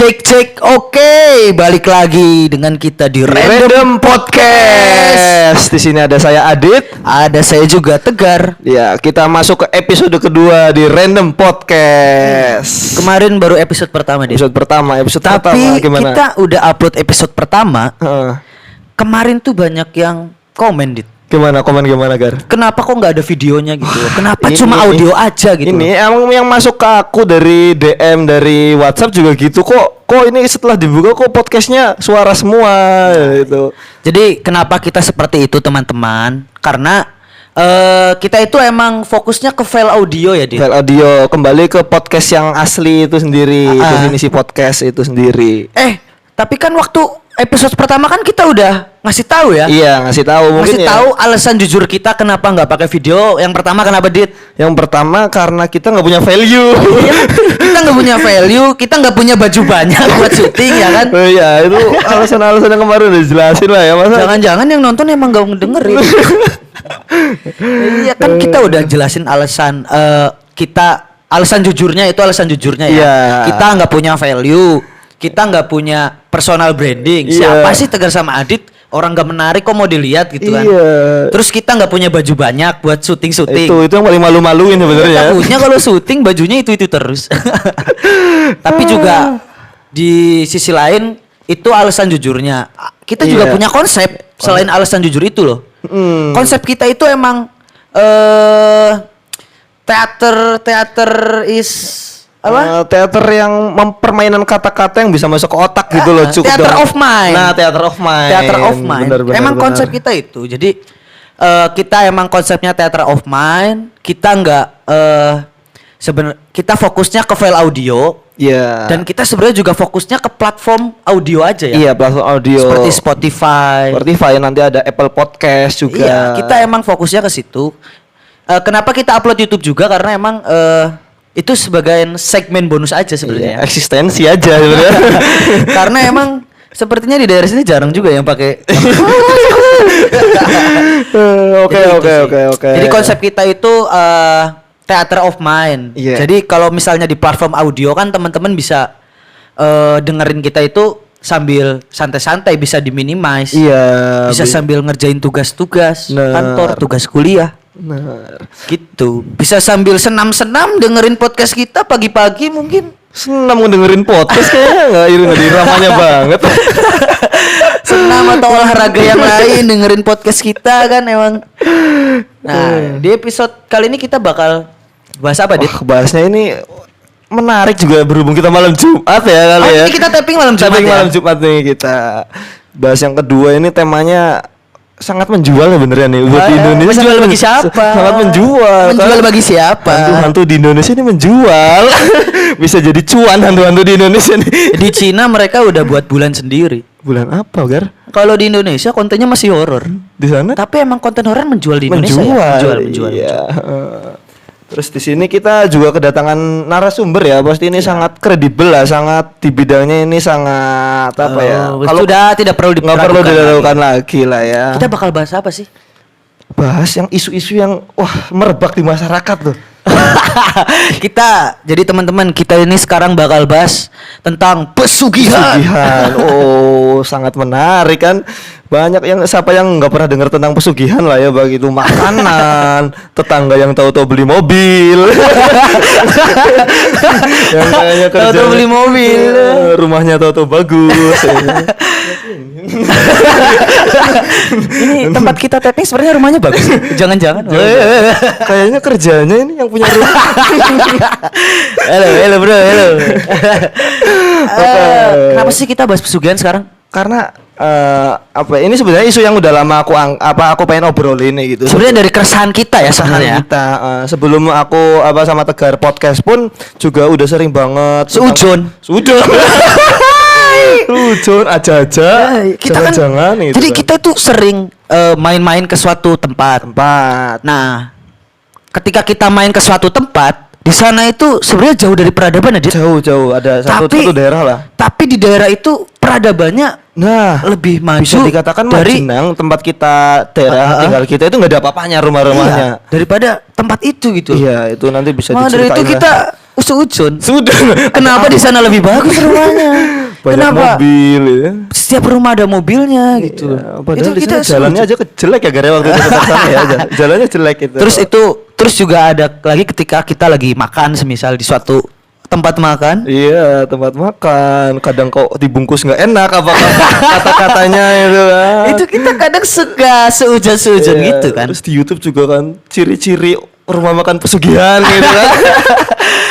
Cek. Oke, balik lagi dengan kita di Random Podcast. Di sini ada saya Adit, ada saya juga Tegar. Ya, kita masuk ke episode kedua di Random Podcast. Kemarin baru episode pertama deh. Episode Tapi pertama gimana? kita udah upload episode pertama. Heeh. Kemarin tuh banyak yang komen, Dit. Gimana Gar? Kenapa kok nggak ada videonya gitu? Kenapa Ini- cuma audio aja gitu? Ini emang yang masuk ke aku dari DM dari WhatsApp juga gitu kok ini setelah dibuka kok podcastnya suara semua gitu. Jadi kenapa kita seperti itu teman-teman? Karena kita itu emang fokusnya ke file audio ya, Dit. File audio kembali ke podcast yang asli itu sendiri, definisi podcast itu sendiri. Tapi kan waktu episode pertama kan kita udah ngasih tahu ya. Iya, ngasih tahu mungkin Ngasih ya. tahu alasan jujur kita kenapa nggak pakai video. Yang pertama kenapa, Dit? Yang pertama karena kita nggak punya value. Kita nggak punya value, kita nggak punya baju banyak buat syuting ya kan. Oh iya, itu alasan-alasan yang kemarin udah jelasin lah ya, masa. Jangan-jangan yang nonton emang nggak ngedengerin. Iya kan kita udah jelasin alasan alasan jujurnya itu alasan jujurnya ya. Iya. Kita nggak punya value, kita nggak punya personal branding. Iya. Siapa sih Tegar sama Adit? Orang nggak menarik kok mau dilihat gitu kan. Iya. Terus kita nggak punya baju banyak buat syuting-syuting. Itu yang paling malu-maluin sebenarnya. Takutnya kalau syuting bajunya itu terus. Tapi juga di sisi lain itu alasan jujurnya. Kita juga Iya. punya konsep selain alasan jujur itu loh. Konsep kita itu emang teater is apa? Teater yang mempermainan kata-kata yang bisa masuk ke otak gitu loh, cukup. Theater of mind. Nah, theater of mind. Theater of mind. Benar, emang benar. konsep kita itu. Jadi kita emang konsepnya theater of mind. Kita nggak kita fokusnya ke file audio. Iya. Dan kita sebenarnya juga fokusnya ke platform audio aja ya. Iya, platform audio. Seperti Spotify. Nanti ada Apple Podcast juga. Iya, kita emang fokusnya ke situ. Kenapa kita upload YouTube juga? Karena emang itu sebagai segmen bonus aja Iya, sebenarnya. eksistensi aja sebenarnya. Karena emang sepertinya di daerah sini jarang juga yang pakai. Oke. Jadi konsep kita itu theater of mind. Iya. Jadi kalau misalnya di platform audio kan teman-teman bisa dengerin kita itu sambil santai-santai, bisa diminimize. Iya. Bisa sambil ngerjain tugas-tugas Nah. kantor, tugas kuliah. Benar. Gitu. Bisa sambil senam-senam dengerin podcast kita pagi-pagi mungkin. Senam dengerin podcast kayaknya nggak iramanya banget. Senam atau olahraga yang lain dengerin podcast kita kan emang. Nah, di episode kali ini kita bakal bahas apa, Dit? Bahasnya ini menarik juga berhubung kita malam Jumat ya kali ya. Ini kita tapping malam Jumat. Tapping ya? malam Jumat nih kita. Bahas yang kedua ini temanya sangat menjual sebenarnya nih buat di Indonesia. Menjual bagi siapa? Sangat menjual. Menjual bagi siapa? Hantu-hantu di Indonesia ini menjual. Bisa jadi cuan hantu-hantu di Indonesia nih. Di Cina mereka udah buat bulan sendiri. Bulan apa, Gar? Kalau di Indonesia kontennya masih horor. Di sana? Tapi emang konten horor menjual di Indonesia ya? Menjual. Iya. Terus di sini kita juga kedatangan narasumber ya. Pasti ini sangat kredibel lah, sangat di bidangnya ini sangat apa ya? Kalau sudah tidak perlu nggak perlu dilakukan lagi lah ya. Kita bakal bahas apa sih? Bahas yang isu-isu yang merebak di masyarakat tuh. Jadi teman-teman kita ini sekarang bakal bahas tentang pesugihan. Sangat menarik kan. Banyak siapa yang nggak pernah dengar tentang pesugihan lah ya, begitu makanan, tetangga yang tahu-tahu beli mobil. Yang kayaknya kerja Tahu-tahu beli mobil. Rumahnya tahu-tahu bagus. Ini tempat kita tapping sebenarnya rumahnya bagus. Jangan-jangan. Kayaknya kerjanya ini yang punya rumah. Halo bro. Kenapa sih kita bahas pesugihan sekarang? Karena ini sebenarnya isu yang udah lama aku pengen obrolin nih gitu. Sebenarnya dari keresahan kita ya sebenarnya. Kita sebelum aku sama Tegar podcast pun juga udah sering banget Sujon aja. Kita kan jangan gitu. Jadi kita tuh sering main-main ke suatu tempat. Nah, ketika kita main ke suatu tempat, di sana itu sebenarnya jauh dari peradaban ya, Dit? Jauh ada satu daerah lah. Tapi di daerah itu peradabannya lebih maju. Bisa dikatakan dari Majenang, tempat kita daerah tinggal kita itu nggak ada apa-apanya rumah-rumahnya. daripada tempat itu gitu. Iya, itu nanti bisa Dari diceritain itu lah. kita Suudon. Sudah. Kenapa di sana lebih bagus rumahnya? Banyak Kenapa? mobil ya. Setiap rumah ada mobilnya gitu. Ya, padahal Itu di sana kita jalannya aja jelek ya gara waktu itu ke sana ya. Jalannya jelek itu. Terus juga ada lagi ketika kita lagi makan semisal di suatu tempat makan. Iya, tempat makan. Kadang kok dibungkus nggak enak apa kata-katanya itu kan. Itu kita kadang suka seujon-seujon Iya, gitu kan. Terus di YouTube juga kan ciri-ciri rumah makan pesugihan gitu kan.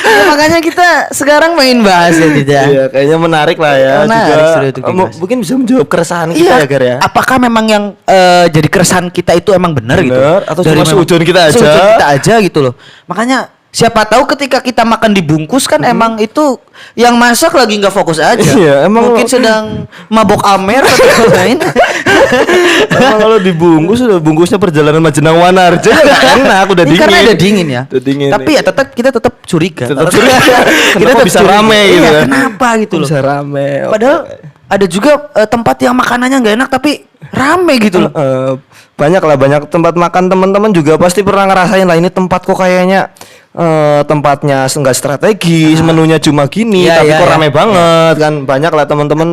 Ya, makanya kita sekarang main bahas ya tidak. Iya, kayaknya menarik lah ya. Menarik, juga seru untuk dibahas. mungkin bisa menjawab keresahan kita ya, Gar ya. Apakah memang yang jadi keresahan kita itu emang benar gitu? Bener, atau cuma memang seujon kita aja? Seujon kita aja gitu loh. Makanya siapa tahu ketika kita makan dibungkus kan emang itu yang masak lagi nggak fokus aja. Iya, emang mungkin sedang mabok amer atau lain. Emang kalau dibungkus udah bungkusnya perjalanan Majenang Wanarja ya nggak enak, udah Ini dingin. karena ada dingin ya. Udah dingin. Tapi ya kita tetap curiga. Tetap curiga. Kenapa bisa rame gitu Iya, kan? kenapa gitu loh. Bisa rame. Padahal ada juga tempat yang makanannya nggak enak tapi rame gitu loh. Banyak tempat makan teman-teman juga pasti pernah ngerasain lah, ini tempat kok kayaknya tempatnya enggak strategis, menunya cuma gini, Iya, tapi iya, kok iya. rame banget kan. Banyak lah teman-teman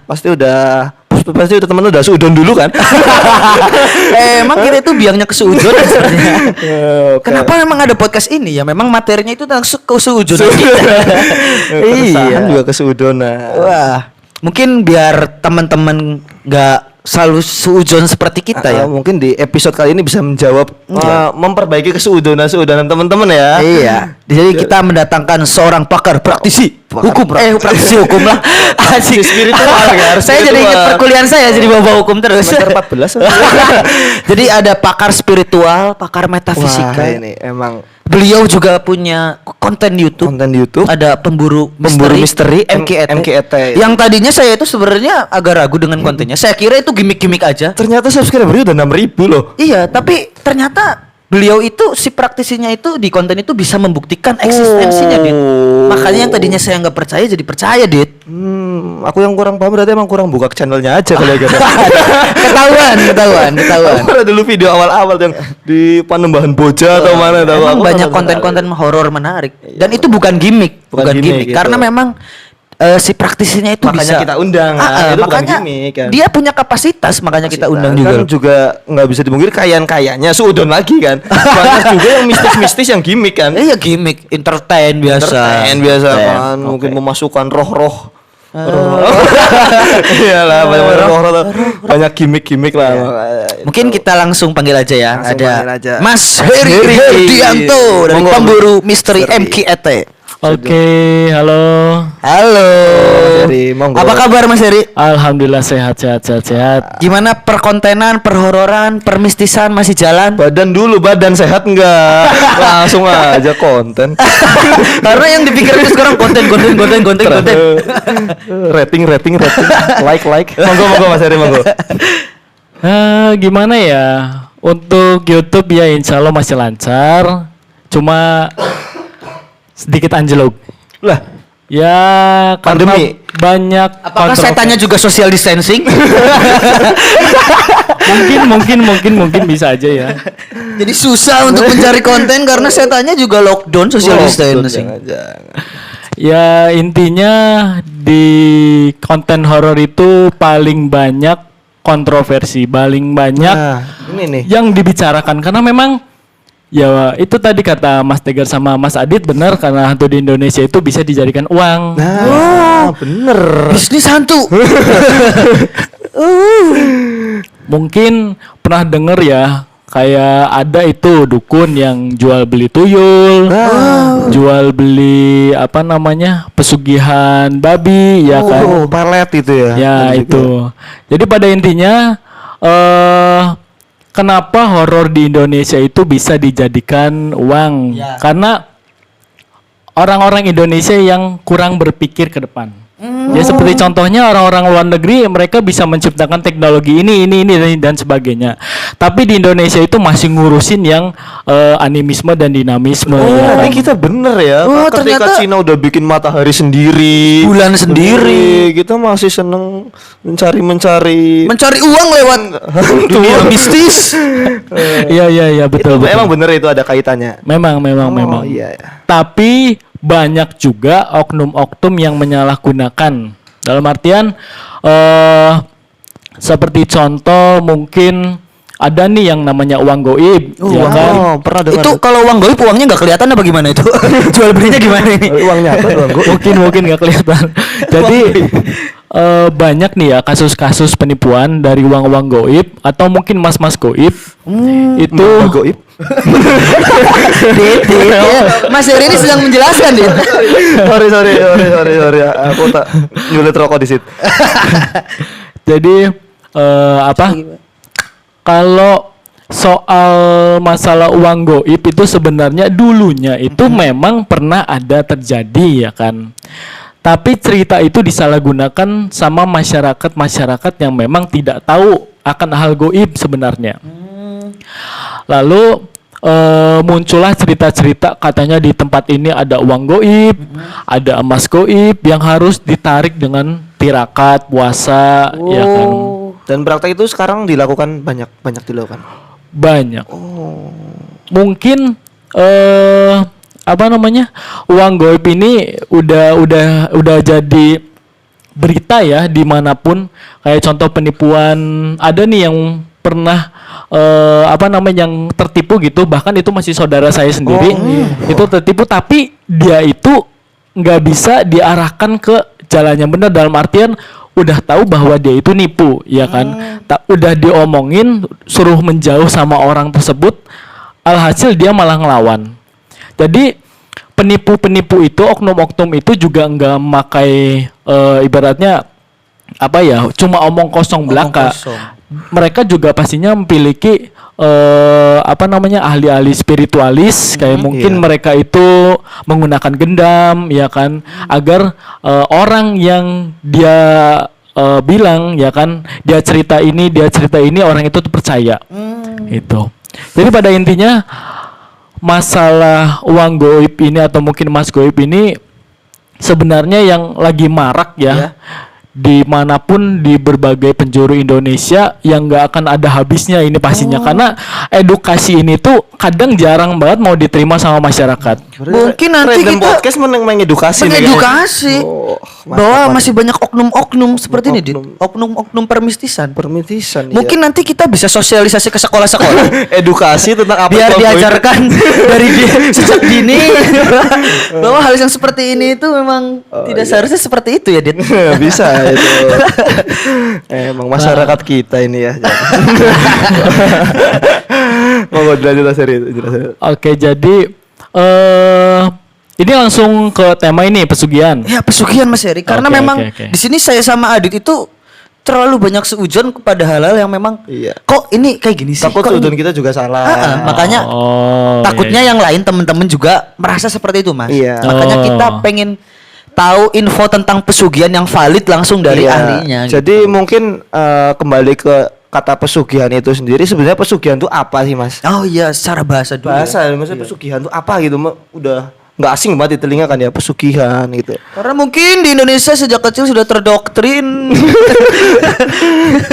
pasti udah temen udah seudon dulu kan. Emang kita itu biangnya kesuujon sebenarnya. Oke. Kenapa memang ada podcast ini ya? Memang materinya itu tentang kesuujonan kita. Keresahan juga kesuudonan. Wah, mungkin biar teman-teman nggak selalu seujon seperti kita ya. Mungkin di episode kali ini bisa menjawab memperbaiki kesuudonan teman-teman ya. Iya. Jadi kita mendatangkan seorang pakar praktisi hukum. Praktisi hukum lah. Asik. Spiritual, Gar. Saya jadi ingat perkuliahan saya jadi bawa hukum terus. Semester 14. Jadi ada pakar spiritual, pakar metafisika. Wah, ini emang Beliau juga punya konten YouTube. Ada pemburu misteri MKET. Yang tadinya saya itu sebenarnya agak ragu dengan kontennya. Saya kira itu gimmick-gimmick aja. ternyata subscribernya udah 6.000 loh. Iya, tapi ternyata beliau itu si praktisinya itu di konten itu bisa membuktikan eksistensinya, Dit. Makanya yang tadinya saya nggak percaya jadi percaya, Dit. Aku yang kurang paham berarti emang kurang buka channelnya aja kali ya. Ketahuan. Aku ada dulu video awal-awal yang di Panembahan Boja atau mana tahu. Emang Aku banyak nonton konten-konten horor menarik. Dan itu bukan gimmick, Bukan gimmick gitu. Karena memang si praktisinya itu Makanya bisa kita undang. Itu bukan makanya gimmick kan. dia punya kapasitas, makanya kita undang Kan juga. juga nggak bisa dipungkiri kayaknya suudon lagi kan. Banyak juga yang mistis-mistis yang gimmick kan. Iya, gimmick, entertain biasa. kan. Mungkin memasukkan roh-roh. Iyalah, banyak gimmick-gimmick lah. Mungkin kita langsung panggil aja ya. Langsung Ada panggil aja. Mas Heri Herdianto dari Monggo. pemburu misteri Misteri. MKET. Oke, halo. Halo. Mas Heri, monggo. Apa kabar Mas Heri? Alhamdulillah sehat. Gimana perkontenan, perhororan, permistisan masih jalan? Badan sehat enggak? Langsung aja konten. Karena yang dipikir itu sekarang konten. Rating. Like. Monggo Mas Heri, monggo. Gimana ya? Untuk YouTube ya insya Allah masih lancar. Cuma sedikit anjlok. Lah, Ya karena Pandemi. banyak Apakah saya tanya juga social distancing? mungkin bisa aja ya. Jadi susah untuk mencari konten karena saya tanya juga lockdown social distancing. Jangan. Ya intinya di konten horor itu paling banyak kontroversi, paling banyak Nah, ini nih. yang dibicarakan karena memang ya itu tadi kata Mas Tegar sama Mas Adit benar karena hantu di Indonesia itu bisa dijadikan uang. Nah, bener. Bisnis hantu. Mungkin pernah denger ya kayak ada itu dukun yang jual beli tuyul, jual beli apa namanya pesugihan babi ya kan. Oh, pelet itu ya. Ya Ada juga. itu. Jadi pada intinya kenapa horor di Indonesia itu bisa dijadikan uang? Ya. Karena orang-orang Indonesia yang kurang berpikir ke depan. Ya seperti contohnya orang-orang luar negeri mereka bisa menciptakan teknologi ini dan sebagainya. Tapi di Indonesia itu masih ngurusin yang animisme dan dinamisme. Oh, ya tapi kan? kita bener ya. Oh, Ketika ternyata- Cina udah bikin matahari sendiri, Bulan sendiri. kita masih seneng mencari Mencari uang lewat dunia mistis. Iya betul. Itu betul. emang bener itu ada kaitannya. Memang. Oh iya. Tapi banyak juga oknum-oknum yang menyalahgunakan. Dalam artian seperti contoh mungkin ada nih yang namanya uang goib, ya kan? Oh, pernah dengar. Itu kalau uang goib uangnya nggak kelihatan apa gimana itu? Jual belinya gimana ini? Uangnya apa uang gua? mungkin nggak kelihatan. Jadi banyak nih ya kasus-kasus penipuan dari uang-uang goib atau mungkin mas-mas goib itu goib. Mas Heri ini sedang menjelaskan dia. sorry. Aku tak nyulit rokok di situ. Jadi kalau soal masalah uang goib itu sebenarnya dulunya itu memang pernah ada terjadi ya kan. Tapi cerita itu disalahgunakan sama masyarakat yang memang tidak tahu akan hal goib sebenarnya. Lalu muncullah cerita-cerita katanya di tempat ini ada uang goib, ada emas goib yang harus ditarik dengan tirakat, puasa, ya kan. Dan praktek itu sekarang dilakukan banyak dilakukan. Banyak. Mungkin uang goib ini udah jadi berita ya dimanapun. Kayak contoh penipuan, ada nih yang pernah yang tertipu gitu, bahkan itu masih saudara saya sendiri. Itu tertipu tapi dia itu nggak bisa diarahkan ke jalan yang benar, dalam artian udah tahu bahwa dia itu nipu, ya kan? Udah diomongin suruh menjauh sama orang tersebut, alhasil dia malah ngelawan. Jadi penipu-penipu itu, oknum-oknum itu juga nggak memakai ibaratnya cuma omong kosong belaka. Mereka juga pastinya memiliki ahli-ahli spiritualis, kayak mungkin mereka itu menggunakan gendam, ya kan, agar orang yang dia bilang, ya kan, dia cerita ini orang itu tuh percaya. Itu. Jadi pada intinya masalah uang goib ini atau mungkin emas goib ini sebenarnya yang lagi marak ya. Dimanapun di berbagai penjuru Indonesia, yang nggak akan ada habisnya ini pastinya, karena edukasi ini tuh kadang jarang banget mau diterima sama masyarakat. Mungkin nanti Random kita podcast mengedukasi bahwa masih banyak oknum-oknum seperti ini, Dit. Oknum-oknum permistisan. Mungkin nanti kita bisa sosialisasi ke sekolah-sekolah. Edukasi tentang apa biar itu diajarkan dari sejak dini bahwa hal yang seperti ini itu memang tidak seharusnya seperti itu ya, Dit. Bisa itu. Emang masyarakat kita ini ya. Mau jelas. Oke, jadi ini langsung ke tema ini, pesugihan. Ya, pesugihan Mas Heri, karena memang di sini saya sama Adit itu terlalu banyak seujon kepada hal-hal yang memang kok ini kayak gini sih. Takut kok sudut kita juga salah. Makanya takutnya yang lain teman-teman juga merasa seperti itu, Mas. Makanya kita pengen tahu info tentang pesugihan yang valid langsung dari ahlinya. Jadi mungkin kembali ke kata pesugihan itu sendiri, sebenarnya pesugihan itu apa sih, Mas? Oh iya, secara bahasa dulu. Maksudnya pesugihan itu apa gitu? Udah nggak asing banget di telinga kan ya, pesugihan gitu. Karena mungkin di Indonesia sejak kecil sudah terdoktrin.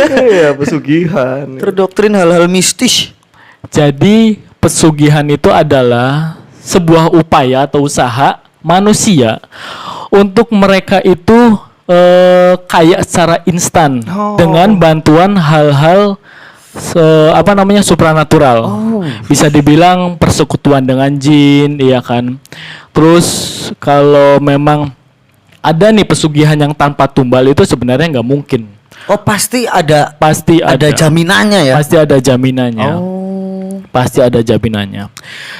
Iya, pesugihan. Terdoktrin hal-hal mistis. Jadi pesugihan itu adalah sebuah upaya atau usaha manusia untuk mereka itu kaya secara instan dengan bantuan hal-hal supranatural. Bisa dibilang persekutuan dengan jin, iya kan. Terus kalau memang ada nih pesugihan yang tanpa tumbal, itu sebenarnya nggak mungkin. Oh, pasti ada jaminannya ya. Pasti ada jaminannya. Pasti ada jaminannya.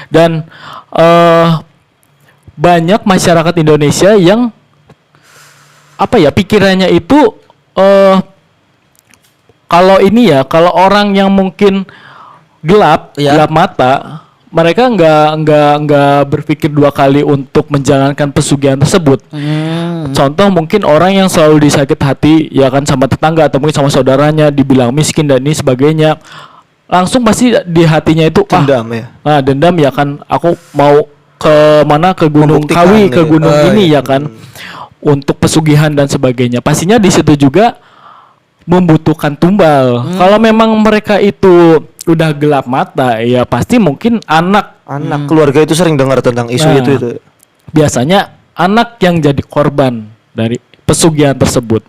Dan banyak masyarakat Indonesia yang pikirannya itu kalau orang yang mungkin gelap mata, mereka nggak berpikir dua kali untuk menjalankan pesugihan tersebut. Contoh mungkin orang yang selalu disakit hati, ya kan, sama tetangga atau mungkin sama saudaranya, dibilang miskin dan ini sebagainya, langsung pasti di hatinya itu dendam ya kan, aku mau ke Gunung Kawi, ke gunung ini ya kan, untuk pesugihan dan sebagainya. Pastinya di situ juga membutuhkan tumbal. Kalau memang mereka itu udah gelap mata, ya pasti mungkin anak keluarga itu sering dengar tentang isu itu. biasanya anak yang jadi korban dari pesugihan tersebut.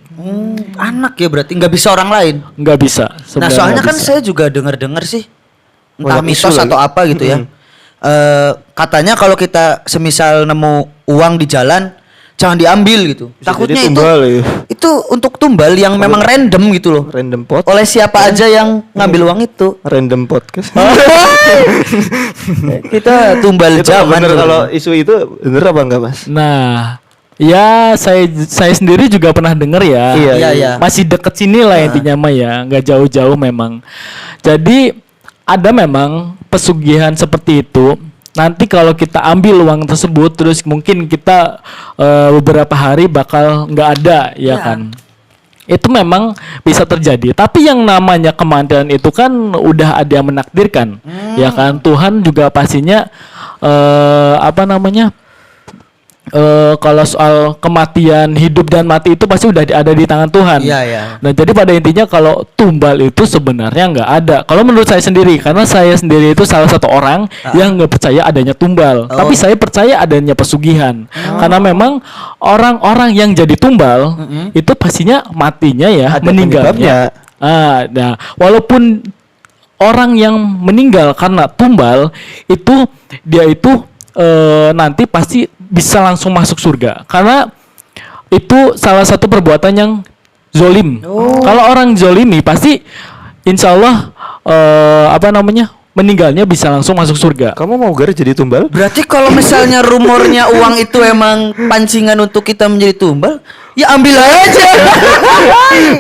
Anak ya berarti nggak bisa orang lain. Nggak bisa. Nah sebenarnya soalnya nggak kan bisa. saya juga dengar sih, entah Banyak isu mitos atau lagi. apa gitu ya. Katanya kalau kita semisal nemu uang di jalan, jangan diambil gitu. Bisa Takutnya jadi tumbal, ya. itu untuk tumbal yang memang random gitu loh. Random pot. Oleh siapa aja yang ngambil uang itu. Random podcast. Kita tumbal Itu zaman. bener dulu. kalau isu itu bener apa enggak, Mas? Nah, ya saya sendiri juga pernah dengar ya. Iya, iya. Masih deket sini lah intinya mah ya, nggak jauh-jauh memang. Jadi ada memang pesugihan seperti itu. Nanti kalau kita ambil uang tersebut, terus mungkin kita beberapa hari bakal nggak ada, ya kan? Itu memang bisa terjadi. Tapi yang namanya kematian itu kan udah ada yang menakdirkan, ya kan? Tuhan juga pastinya apa namanya? Kalau soal kematian, hidup dan mati itu pasti udah ada di tangan Tuhan. Iya, iya. Nah, jadi pada intinya kalau tumbal itu sebenarnya nggak ada. Kalau menurut saya sendiri, karena saya sendiri itu salah satu orang yang nggak percaya adanya tumbal. Tapi saya percaya adanya pesugihan. Karena memang orang-orang yang jadi tumbal itu pastinya matinya ya, Ada meninggalnya. Nah, walaupun orang yang meninggal karena tumbal itu dia itu nanti pasti bisa langsung masuk surga karena itu salah satu perbuatan yang zolim. Kalau orang zolimi pasti insya Allah apa namanya meninggalnya bisa langsung masuk surga. Kamu mau garis jadi tumbal? Berarti kalau misalnya rumornya uang itu emang pancingan untuk kita menjadi tumbal, ya ambil aja.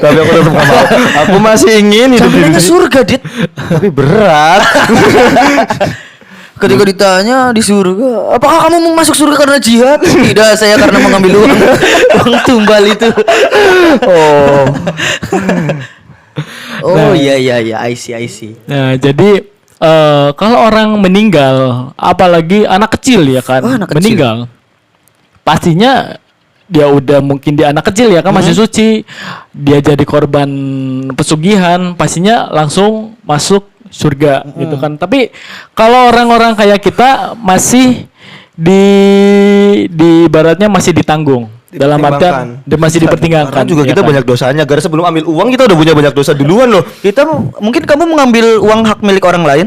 Tapi aku tetap gak mau. Aku masih ingin hidup di Jamilannya dunia. surga, Dit. Tapi berat. Ketika ditanya di surga, apakah kamu mau masuk surga karena jihad? Tidak, saya karena mengambil uang tumbal itu. Oh. Oh iya, I see. Nah, jadi kalau orang meninggal, apalagi anak kecil ya kan, Oh, anak kecil. meninggal, pastinya dia udah mungkin dia anak kecil ya kan masih suci, dia jadi korban pesugihan, pastinya langsung masuk surga gitu kan. Tapi kalau orang-orang kayak kita masih di baratnya masih ditanggung. Dalam artian masih dipertimbangkan. Karena juga ya kita kan? banyak dosanya. Gara sebelum ambil uang kita udah punya banyak dosa duluan loh. Kita mungkin kamu mengambil uang hak milik orang lain.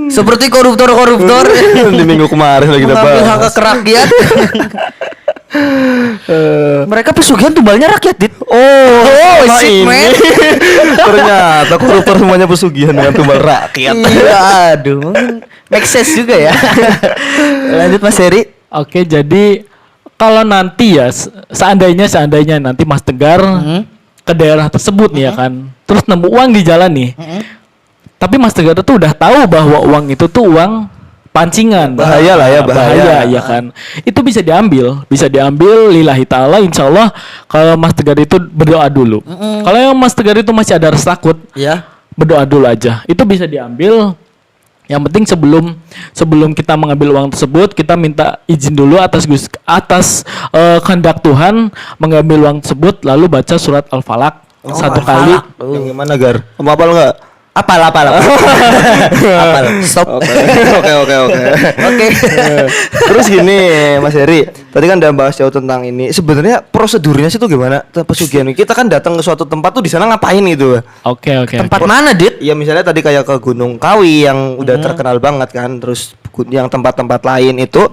Seperti koruptor Di minggu kemarin lagi kita mengambil hak bahas. rakyat. Mereka pesugihan tumbalnya rakyat, Dit. Nah shit, ini. man. Ternyata koruptor semuanya pesugihan dengan tumbal rakyat. Iya, aduh, mungkin make sense juga ya. Lanjut Mas Heri. Oke, jadi kalau nanti ya seandainya nanti Mas Tegar ke daerah tersebut nih ya kan, terus nemu uang di jalan nih. Tapi Mas Tegar tuh udah tahu bahwa uang itu tuh uang pancingan. Bahaya lah ya, bahaya. ya kan. Itu bisa diambil lillahi taala insyaallah kalau Mas Tegar itu berdoa dulu. Kalau yang Mas Tegar itu masih ada rasa takut, Ya. berdoa dulu aja. Itu bisa diambil. Yang penting sebelum kita mengambil uang tersebut, kita minta izin dulu atas kehendak Tuhan mengambil uang tersebut, lalu baca surat Al-Falaq satu kali. Yang gimana Gar? Kamu apal enggak? Apal. Stop. Oke. Oke. Terus gini Mas Heri, tadi kan udah bahas jauh tentang ini. Sebenarnya prosedurnya sih tuh gimana? Pesugihan kita kan datang ke suatu tempat tuh di sana ngapain gitu? Oke. Tempat mana, Dit? Ya misalnya tadi kayak ke Gunung Kawi yang udah terkenal banget kan, terus yang tempat-tempat lain itu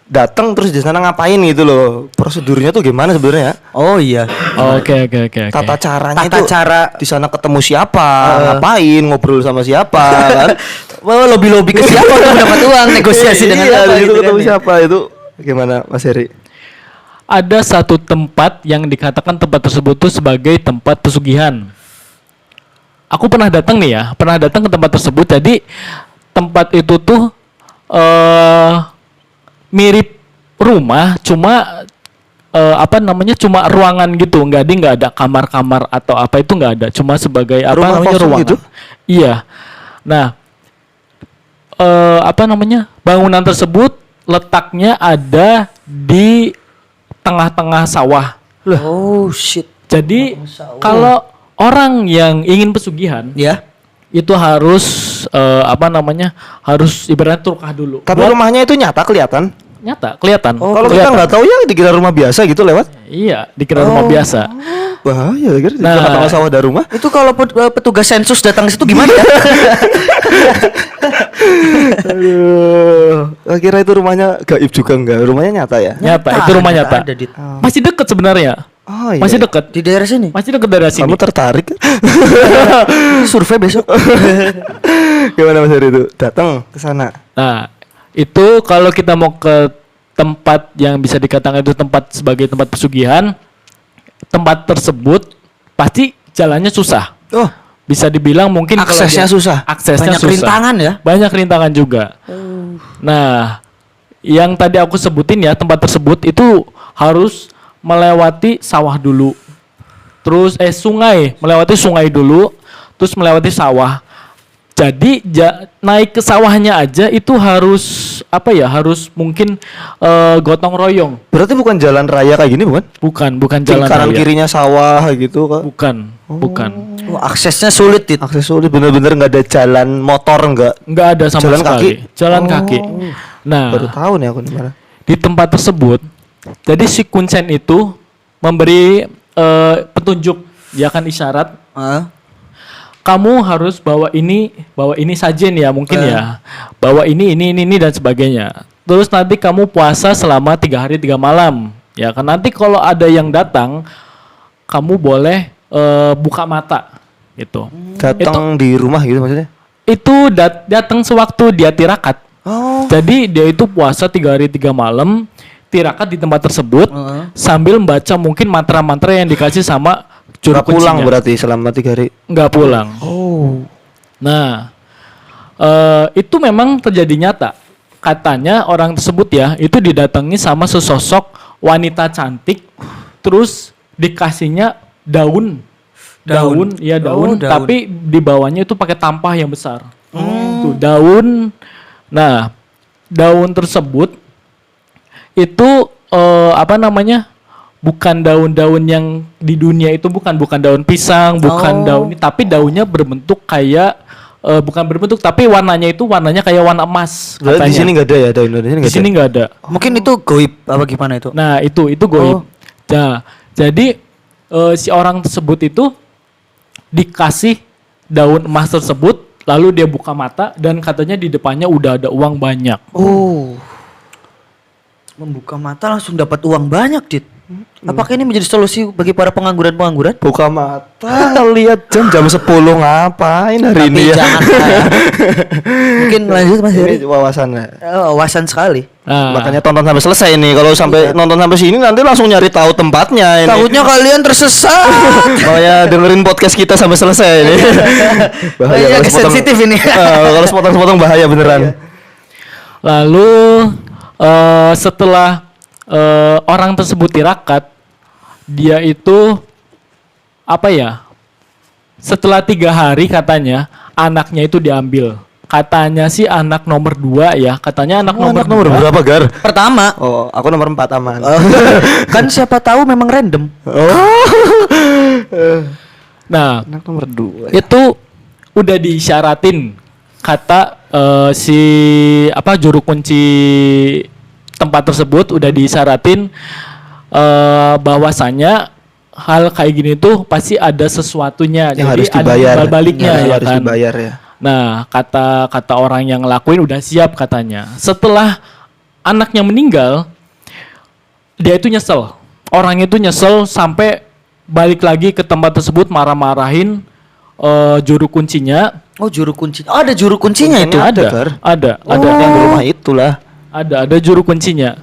datang terus di sana ngapain gitu loh. Prosedurnya tuh gimana sebenarnya? Oh iya. Oke. Tata caranya Tata itu cara- di sana ketemu siapa, ngapain, ngobrol sama siapa kan? Wah, lobby ke siapa untuk dapat uang, negosiasi dengan Iya, siapa di situ gitu kan ketemu ya. siapa itu gimana Mas Heri? Ada satu tempat yang dikatakan tempat tersebut tuh sebagai tempat pesugihan. Aku pernah datang ke tempat tersebut. Jadi tempat itu tuh mirip rumah, cuma cuma ruangan gitu, nggak ada kamar-kamar atau apa, itu nggak ada, cuma sebagai Rumah kosong ruangan gitu? Iya. Nah, bangunan tersebut letaknya ada di tengah-tengah sawah. Oh shit. Jadi kalau orang yang ingin pesugihan Ya. itu harus harus ibaratnya turkah dulu. Tapi rumahnya itu nyata kelihatan. Nyata kelihatan. Kalau kita nggak tahu ya dikira rumah biasa gitu lewat. Iya, dikira rumah biasa. Bahaya kira Nah. tengah sawah ada rumah. Itu kalau petugas sensus datang ke situ gimana ya? Aduh, kira itu rumahnya gaib juga enggak? Rumahnya nyata ya? Nyata, itu rumah nyata. Ada, Dit. Masih deket sebenarnya. Oh iya. Masih deket. Di daerah sini. Masih deket dari sini. Kamu tertarik? Survei besok. Gimana Mas Heri itu? Datang ke sana. Nah, itu kalau kita mau ke tempat yang bisa dikatakan itu tempat sebagai tempat pesugihan, tempat tersebut pasti jalannya susah. Oh, Bisa dibilang mungkin kalau aksesnya susah. Aksesnya Banyak susah. rintangan ya. Banyak rintangan juga. Nah, yang tadi aku sebutin ya, tempat tersebut itu harus melewati sawah dulu. Terus sungai, melewati sungai dulu, terus melewati sawah. Jadi naik ke sawahnya aja itu harus harus mungkin gotong royong. Berarti bukan jalan raya kayak gini bukan? Bukan jalan Kanan raya. kirinya sawah gitu Kak. Bukan. Oh, aksesnya sulit, Dit. Akses sulit bener-bener nggak ada jalan motor enggak. Nggak ada sama Jalan sekali. kaki? Jalan kaki. Nah, Baru tahu nih aku nih malah. di tempat tersebut, jadi si kuncen itu memberi petunjuk, ya kan isyarat. Kamu harus bawa ini sajen ya mungkin ya. Bawa ini dan sebagainya. Terus nanti kamu puasa selama 3 hari 3 malam. Ya kan nanti kalau ada yang datang, kamu boleh buka mata gitu. Datang di rumah gitu maksudnya? Itu datang sewaktu dia tirakat. Oh. Jadi dia itu puasa 3 hari 3 malam, tirakat di tempat tersebut sambil membaca mungkin mantra-mantra yang dikasih sama juru Nggak pulang kuncinya. berarti selama 3 hari. Nggak pulang. Oh. Nah, itu memang terjadi nyata. Katanya orang tersebut ya itu didatangi sama sesosok wanita cantik, terus dikasihnya daun. Daun. Daun. daun. Tapi di bawahnya itu pakai tampah yang besar. Tuh, daun. Nah, daun tersebut itu bukan daun-daun yang di dunia itu bukan daun pisang, bukan daun ini, tapi daunnya berbentuk kayak bukan berbentuk tapi warnanya kayak warna emas. Berarti di katanya. sini nggak ada ya daun Indonesia Di sini nggak ada. Mungkin itu goib apa gimana itu? Nah, itu goib. Nah, jadi si orang tersebut itu dikasih daun emas tersebut, lalu dia buka mata dan katanya di depannya udah ada uang banyak. Oh. Membuka mata langsung dapat uang banyak, Dit. Apakah ini menjadi solusi bagi para pengangguran-pengangguran? Buka mata lihat jam 10 ngapain hari Tapi ini ya? jangan Mungkin lanjut Mas Heri. Ini wawasannya. Wawasan sekali. Nah, Makanya tonton sampai selesai nih. Kalau sampai nonton sampai sini nanti langsung nyari tahu tempatnya ini. Takutnya kalian tersesat. Makanya dengerin podcast kita sampai selesai ini. Banyak kalau sepotong- sensitif ini. Kalau sepotong-sepotong bahaya beneran. lalu setelah orang tersebut tirakat, dia itu setelah 3 hari katanya anaknya itu diambil. Katanya sih anak nomor 2 ya. Katanya anak nomor nomor 2. berapa Gar? Pertama, Oh, aku nomor 4 aman. kan siapa tahu memang random. Nah, Anak nomor 2. itu udah diisyaratin kata si juru kunci tempat tersebut udah diisyaratin bahwasanya hal kayak gini tuh pasti ada sesuatunya. Yang jadi harus ada dibayar. timbal baliknya Yang ya harus kan. dibayar ya. Nah, kata orang yang ngelakuin udah siap katanya. Setelah anaknya meninggal, dia itu nyesel. Orang itu nyesel sampai balik lagi ke tempat tersebut marah-marahin juru kuncinya. Oh, juru kunci. Oh, ada juru kuncinya itu. Kuncinya ada, Gar. Ada. Yang di rumah itulah. Ada juru kuncinya.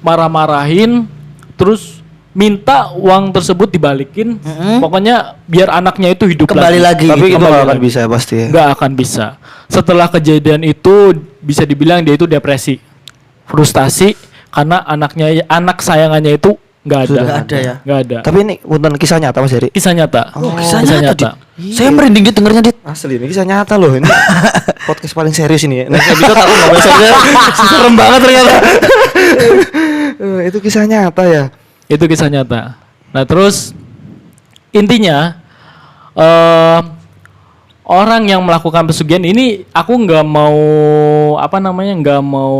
Marah-marahin, terus minta uang tersebut dibalikin. Pokoknya biar anaknya itu hidup Kembali lagi. Tapi itu Kembali nggak akan lagi. bisa pasti ya. Nggak akan bisa. Setelah kejadian itu bisa dibilang dia itu depresi, frustasi karena anak sayangannya itu nggak ada. Nggak ada ya? Nggak ada. Tapi ini bukan kisah nyata Mas Heri. Kisah nyata. Oh, kisah nyata, Dit. Saya merinding Dit dengernya, Dit. Asli ini kisah nyata loh ini. Podcast paling serius ini ya. Next episode aku ngomong serius. Serem banget ternyata. Itu kisah nyata ya. Itu kisah nyata. Nah terus intinya orang yang melakukan pesugihan ini, aku nggak mau nggak mau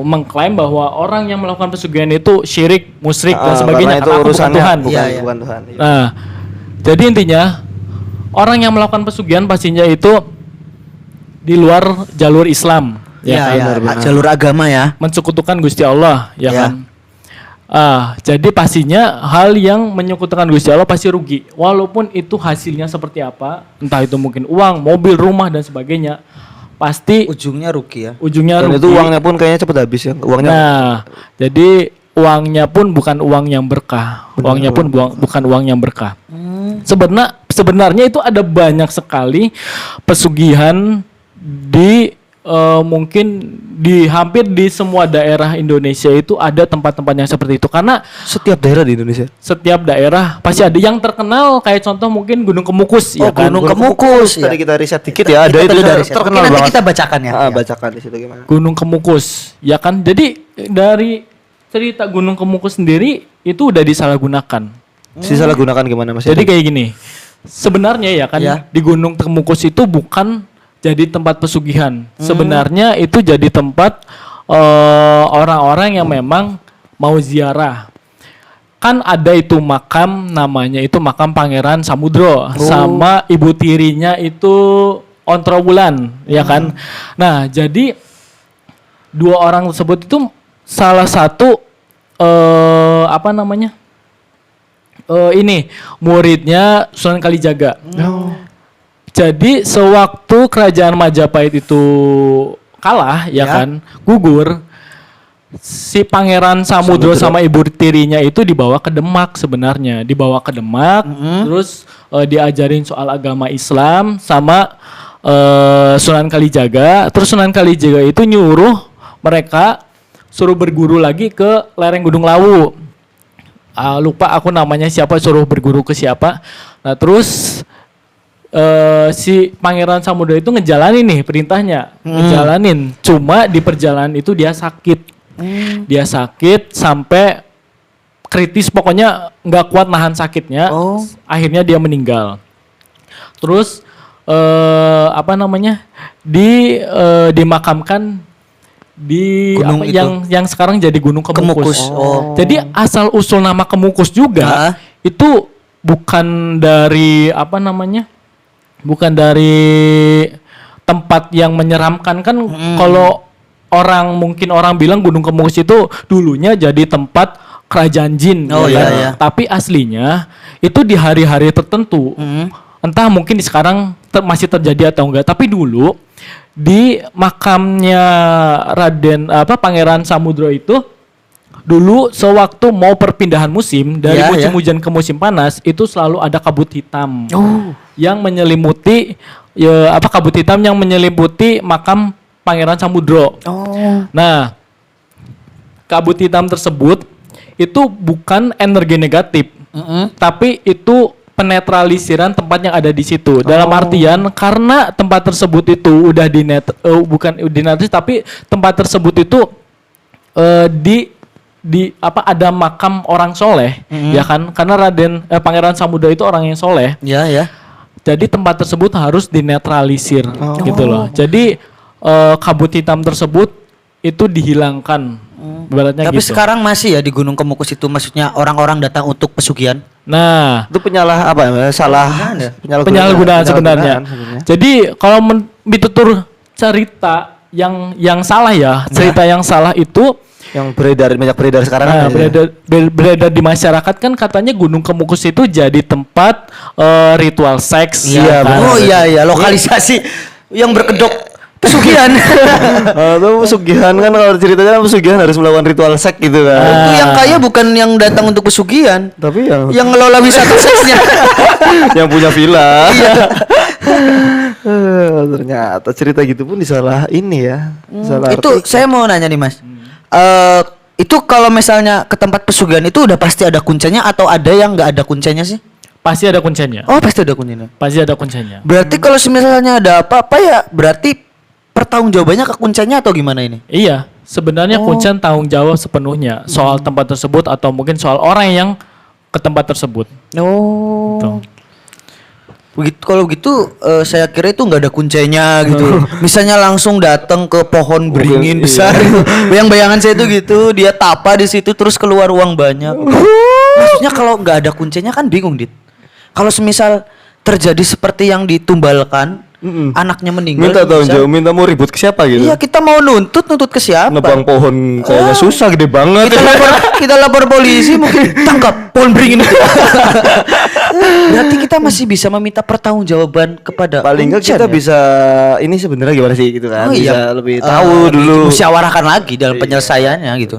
mengklaim bahwa orang yang melakukan pesugihan itu syirik, musyrik dan sebagainya. Karena itu Karena aku bukan urusannya Tuhan. bukan, Iya, iya. bukan Tuhan. Iya. Nah, jadi intinya orang yang melakukan pesugihan pastinya itu di luar jalur Islam, Ya, ya kan? ya, jalur agama ya. Mensekutukan Gusti Allah, ya Ya. kan? Jadi pastinya hal yang menyekutukan Gusti Allah pasti rugi. Walaupun itu hasilnya seperti apa, entah itu mungkin uang, mobil, rumah dan sebagainya, pasti Ujungnya rugi ya. ujungnya Dan rugi. itu uangnya pun kayaknya cepet habis ya. Uangnya Nah, jadi uangnya pun bukan uang yang berkah. Uangnya pun bukan uang yang berkah. Sebenarnya itu ada banyak sekali pesugihan di mungkin di hampir di semua daerah Indonesia itu ada tempat-tempat yang seperti itu, karena setiap daerah di Indonesia. setiap daerah pasti ada yang terkenal, kayak contoh mungkin Gunung Kemukus, ya kan? Gunung Kemukus. Tadi ya. kita riset dikit ya, ada Kita itu tadi udah yang riset. terkenal Oke, nanti banget. kita bacakan ya. Ya. Bacakan di situ gimana? Gunung Kemukus, ya kan? Jadi dari cerita Gunung Kemukus sendiri itu udah disalahgunakan. Disalahgunakan gimana Mas? Jadi kayak gini, sebenarnya ya kan Ya. di Gunung Kemukus itu bukan jadi tempat pesugihan. Sebenarnya itu jadi tempat orang-orang yang memang mau ziarah. Kan ada itu makam, namanya itu makam Pangeran Samudro sama ibu tirinya itu Ontrowulan, ya kan. Nah, jadi dua orang tersebut itu salah satu ini muridnya Sunan Kalijaga. Jadi sewaktu kerajaan Majapahit itu kalah, ya kan, gugur, si Pangeran Samudro sama ibu tirinya itu dibawa ke Demak sebenarnya, dibawa ke Demak, terus diajarin soal agama Islam sama Sunan Kalijaga. Terus Sunan Kalijaga itu nyuruh mereka suruh berguru lagi ke lereng Gunung Lawu. Lupa aku namanya siapa, suruh berguru ke siapa. Nah terus si Pangeran Samudro itu ngejalanin nih perintahnya, ngejalanin. Cuma di perjalanan itu dia sakit, dia sakit sampai kritis, pokoknya nggak kuat nahan sakitnya. Akhirnya dia meninggal. Terus dimakamkan di Gunung itu. yang sekarang jadi Gunung Kemukus. Jadi asal usul nama Kemukus juga itu bukan dari bukan dari tempat yang menyeramkan kan. Kalau mungkin orang bilang Gunung Kemukus itu dulunya jadi tempat kerajaan jin, iya. Tapi aslinya itu di hari-hari tertentu. Entah mungkin sekarang masih terjadi atau enggak, tapi dulu di makamnya Pangeran Samudro itu dulu sewaktu mau perpindahan musim dari musim hujan ke musim panas itu selalu ada kabut hitam yang menyelimuti kabut hitam yang menyelimuti makam Pangeran Samudro. Nah, kabut hitam tersebut itu bukan energi negatif, tapi itu penetralisiran tempat yang ada di situ. Dalam artian karena tempat tersebut itu udah bukan dinetralis, tapi tempat tersebut itu ada makam orang soleh, ya kan? Karena Pangeran Samudro itu orang yang soleh. Ya. Jadi tempat tersebut harus dinetralisir, gitu loh. Jadi kabut hitam tersebut itu dihilangkan, ibaratnya Tapi gitu. sekarang masih ya di Gunung Kemukus itu, maksudnya orang-orang datang untuk pesugihan. Nah, Itu penyalahgunaan sebenarnya. Jadi kalau ditutur cerita yang salah ya, cerita yang salah itu yang banyak beredar sekarang kan. beredar di masyarakat kan, katanya Gunung Kemukus itu jadi tempat ritual seks. Iya, kan? Iya, lokalisasi yang berkedok pesugihan. Itu pesugihan kan, kalau ceritanya pesugihan harus melakukan ritual seks gitu kan. Itu yang kaya bukan yang datang untuk pesugihan, Tapi yang ngelola wisata seksnya. yang punya villa. Ternyata cerita gitu pun disalah ini ya. Salah Itu saya mau nanya nih Mas. Itu kalau misalnya ke tempat pesugihan itu udah pasti ada kuncinya atau ada yang nggak ada kuncinya sih? Pasti ada kuncinya. Oh, pasti ada kuncinya. Pasti ada kuncinya. Berarti kalau misalnya ada apa-apa ya berarti pertanggungjawabannya ke kuncinya atau gimana ini? Iya, sebenarnya kuncian tanggung jawab sepenuhnya soal tempat tersebut atau mungkin soal orang yang ke tempat tersebut. Oh. Gitu. Begitu kalau gitu saya kira itu nggak ada kuncinya gitu. Misalnya langsung datang ke pohon beringin besar. Bayang-bayangan saya itu gitu, dia tapa di situ terus keluar uang banyak. Maksudnya kalau nggak ada kuncinya kan bingung, Dit. Kalau semisal terjadi seperti yang ditumbalkan, anaknya meninggal. Minta tanggung bisa- jawab, minta mau ribut ke siapa gitu. Iya, kita mau nuntut ke siapa? Nebang pohon kayaknya susah, gede banget. Kita lapor polisi mungkin tangkap pohon beringin itu. Berarti kita masih bisa meminta pertanggungjawaban kepada Paling enggak Kuncen kita ya? bisa ini sebenarnya gimana sih gitu kan. Oh iya. Bisa lebih Eh, tahu dulu. musyawarahkan lagi dalam penyelesaiannya gitu.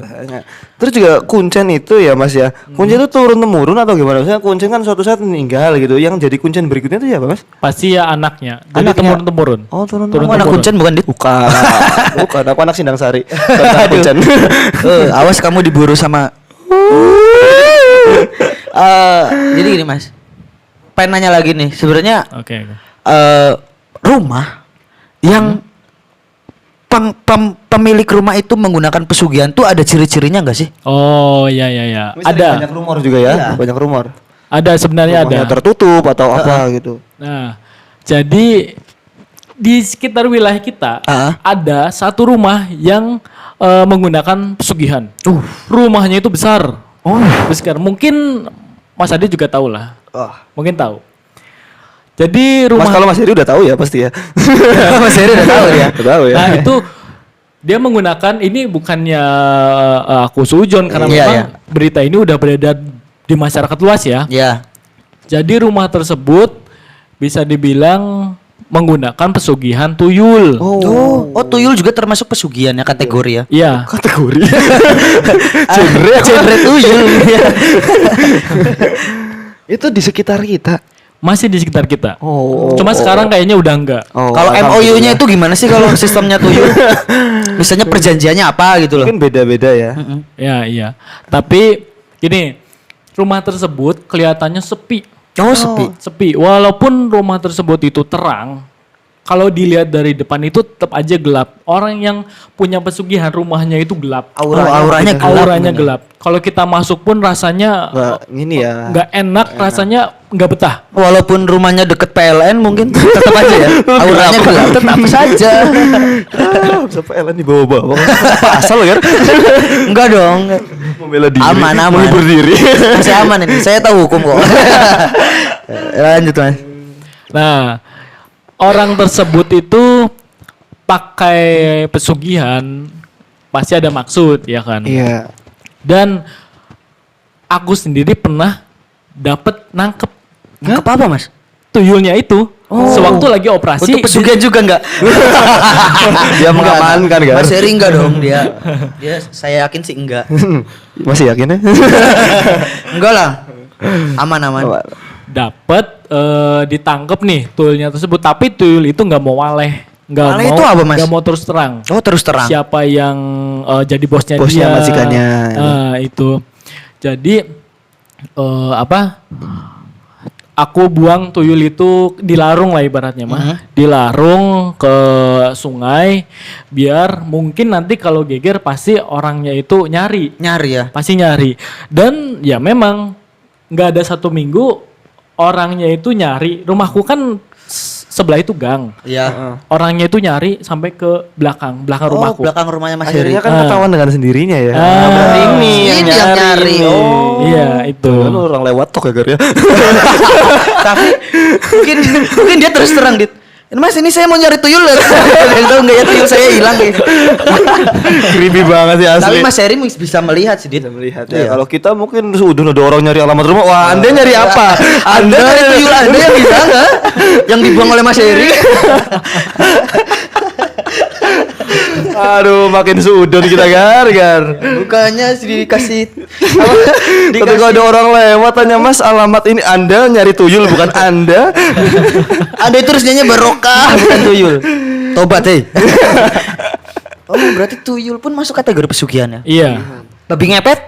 Terus juga kuncen itu ya Mas ya. Kuncen itu turun temurun atau gimana? Maksudnya kuncen kan suatu saat meninggal gitu. Yang jadi kuncen berikutnya itu ya apa Mas? Pasti ya anaknya. Jadi Anaknya? temurun-temurun. Oh, turun Kamu anak kuncen bukan, Dit? Bukan. Bukan, aku anak Sindang Sari. Bukan kuncen. Awas kamu diburu sama jadi gini, Mas. Pengen nanya lagi nih. Sebenarnya Oke. rumah yang pemilik rumah itu menggunakan pesugihan tuh ada ciri-cirinya nggak sih? Oh ya ya ya. Ada. Banyak rumor juga ya. Iya. Banyak rumor. Ada sebenarnya Rumahnya ada. tertutup atau apa gitu. Nah, jadi di sekitar wilayah kita ada satu rumah yang menggunakan pesugihan. Rumahnya itu besar. Besar. Mungkin Mas Ade juga tahu lah. Oh. Mungkin tahu. Jadi rumah Mas kalau Mas Heri udah tahu ya pasti ya. Mas Heri udah tahu ya. Udah tahu ya. Nah, itu dia menggunakan ini bukannya aku sujon karena Iya, memang iya. berita ini udah beredar di masyarakat luas ya. Ya. Jadi rumah tersebut bisa dibilang menggunakan pesugihan tuyul. Oh, tuyul juga termasuk pesugihan ya kategori ya. Iya. Kategori. Genre tuyul. Itu di sekitar kita. Masih di sekitar kita. Oh. Cuma sekarang kayaknya udah enggak. Oh, Kalau MOU-nya itu gimana sih kalau sistemnya tuyul? Misalnya perjanjiannya apa gitu loh. mungkin beda-beda ya. Ya, iya. Tapi gini, rumah tersebut kelihatannya sepi. Oh, sepi. Sepi. Walaupun rumah tersebut itu terang, kalau dilihat dari depan itu tetap aja gelap. Orang yang punya pesugihan rumahnya itu gelap. Auranya gelap. Auranya gelap. Kalau kita masuk pun rasanya Nggak ini ya. nggak enak, rasanya nggak betah. Walaupun rumahnya deket PLN mungkin tetap aja ya. Auranya gelap tetap saja. Bisa PLN di bawah-bawah. Asal kan? Enggak dong. Membela diri. Aman. Menghibur diri. Masih aman ini. Saya tahu hukum kok. Lanjut, Mas. Nah, orang tersebut itu pakai pesugihan pasti ada maksud ya kan. Iya. Dan aku sendiri pernah dapat nangkep Nangkep apa, Mas? tuyulnya itu sewaktu lagi operasi. Untuk pesugihan juga enggak? Dia mengamankan kan? Mas Heri enggak dong dia. Dia saya yakin sih enggak. Masih yakin ya? Enggak lah. Aman. Dapat ditangkep nih tuyulnya tersebut, tapi tuyul itu nggak mau waleh, nggak Waleh mau itu apa, Mas? nggak mau terus terang. Oh, terus terang. Siapa yang jadi bosnya Bosnya, dia? majikannya. Itu. Jadi apa? Aku buang tuyul itu dilarung lah ibaratnya mah, dilarung ke sungai, biar mungkin nanti kalau geger pasti orangnya itu nyari. Nyari ya. Pasti nyari. Dan ya memang nggak ada 1 minggu orangnya itu nyari. Rumahku kan sebelah itu gang. Iya. Orangnya itu nyari sampai ke belakang Oh, rumahku. belakang rumahnya Mas Heri. Akhirnya kan ketahuan dengan sendirinya ya. Ini yang nyari. Oh. Iya, itu. Kan orang lewat tok ya Gar ya. Tapi mungkin dia terus terang, Dit. Mas, ini saya mau nyari tuyul. Yang tahu enggak ya tuyul saya hilang gitu. Creepy banget sih asli. Tapi Mas Heri bisa melihat sih, Dit. Bisa melihat Iya. ya. Kalau kita mungkin udah ada orang nyari alamat rumah. Wah, Anda nyari apa? Anda nyari tuyul Anda yang hilang, ha? Yang dibuang oleh Mas Heri. Aduh, makin sudon kita Gar. Bukannya dikasih Ketika ada orang lewat tanya Mas alamat ini Anda nyari tuyul bukan Anda. Anda itu harusnya barokah bukan tuyul. Tobat, hei. Oh, berarti tuyul pun masuk kategori pesugihan ya? Iya, Babi ngepet?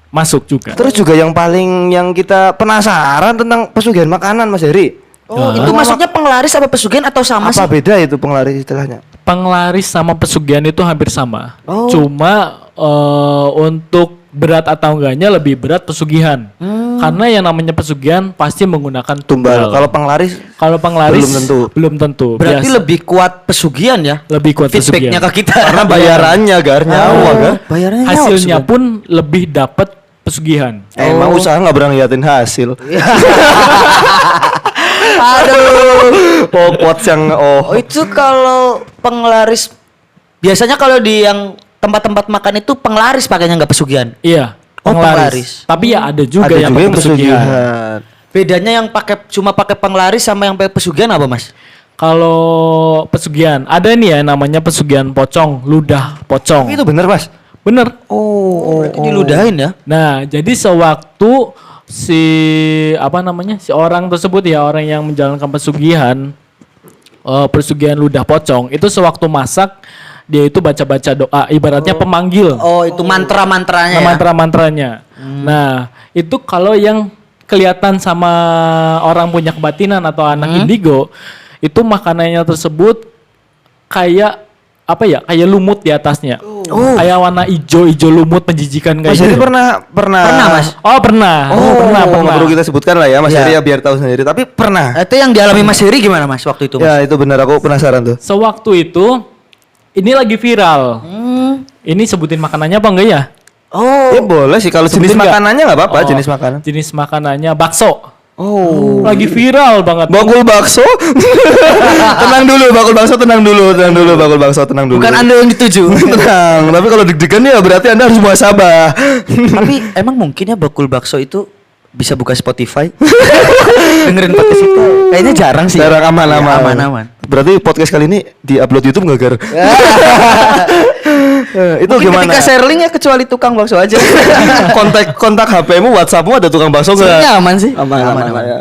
masuk juga. Terus juga yang paling yang kita penasaran tentang pesugihan makanan Mas Heri. Oh, itu masuknya penglaris apa pesugihan atau sama Apa sih? beda itu penglaris istilahnya? Penglaris sama pesugihan itu hampir sama. Oh. Cuma untuk berat atau enggaknya lebih berat pesugihan. Karena yang namanya pesugihan pasti menggunakan Tumbal. Kalau penglaris belum tentu. Berarti Biasa. lebih kuat pesugihan ya. Lebih kuat Feedbacknya pesugihan. ke kita. karena bayarannya gar nyawa kan. Bayarannya nyawa Hasilnya pesugihan. pun lebih dapat pesugihan. Emang usaha nggak pernah ngeliatin hasil. Aduh. Quotes yang Oh itu kalau penglaris biasanya kalau di yang tempat-tempat makan itu penglaris pakainya nggak pesugihan. Iya, Oh, penglaris. Tapi ya ada juga ada yang juga pakai yang pesugihan. Bedanya yang cuma pakai penglaris sama yang pakai pesugihan apa mas? Kalau pesugihan, ada nih ya namanya pesugihan pocong, ludah pocong. Itu bener mas. Bener. Berarti diludahin ya? Nah, jadi sewaktu si orang tersebut ya, orang yang menjalankan pesugihan ludah pocong itu sewaktu masak dia itu baca-baca doa, ibaratnya pemanggil. Oh itu mantra-mantranya ya? Mantra-mantranya. Nah, itu kalau yang kelihatan sama orang punya kebatinan atau anak indigo, itu makanannya tersebut kayak kayak lumut di atasnya. Kayak warna hijau lumut menjijikan kayak Mas Heri gitu. pernah Pernah mas? Oh, pernah. pernah. Pernah. Nggak perlu kita sebutkan lah ya Mas Iya. Heri ya biar tahu sendiri. Tapi pernah. Itu yang dialami mas Heri gimana mas waktu itu mas? Ya itu benar aku penasaran tuh. Sewaktu itu ini lagi viral. Ini sebutin makanannya apa enggak ya? Oh Ya boleh sih kalau jenis Sebutin nggak? makanannya nggak apa-apa Oh, jenis makanan. Jenis makanannya bakso. Oh. Lagi viral banget. Bakul bakso. tenang dulu bakul bakso tenang dulu bakul bakso tenang dulu. bukan anda yang dituju. tenang. Tapi kalau deg-degan ya berarti Anda harus muhasabah. Tapi emang mungkin ya bakul bakso itu bisa buka Spotify? Dengerin podcast itu kayaknya jarang sih. Jarang Ya, aman-aman. aman-aman. Berarti podcast kali ini di-upload YouTube nggak Gar? Itu Mungkin gimana? ketika share link ya kecuali tukang bakso aja. kontak HP-mu, WhatsApp-mu ada tukang bakso nggak? Sebenarnya aman sih. Aman. Ya.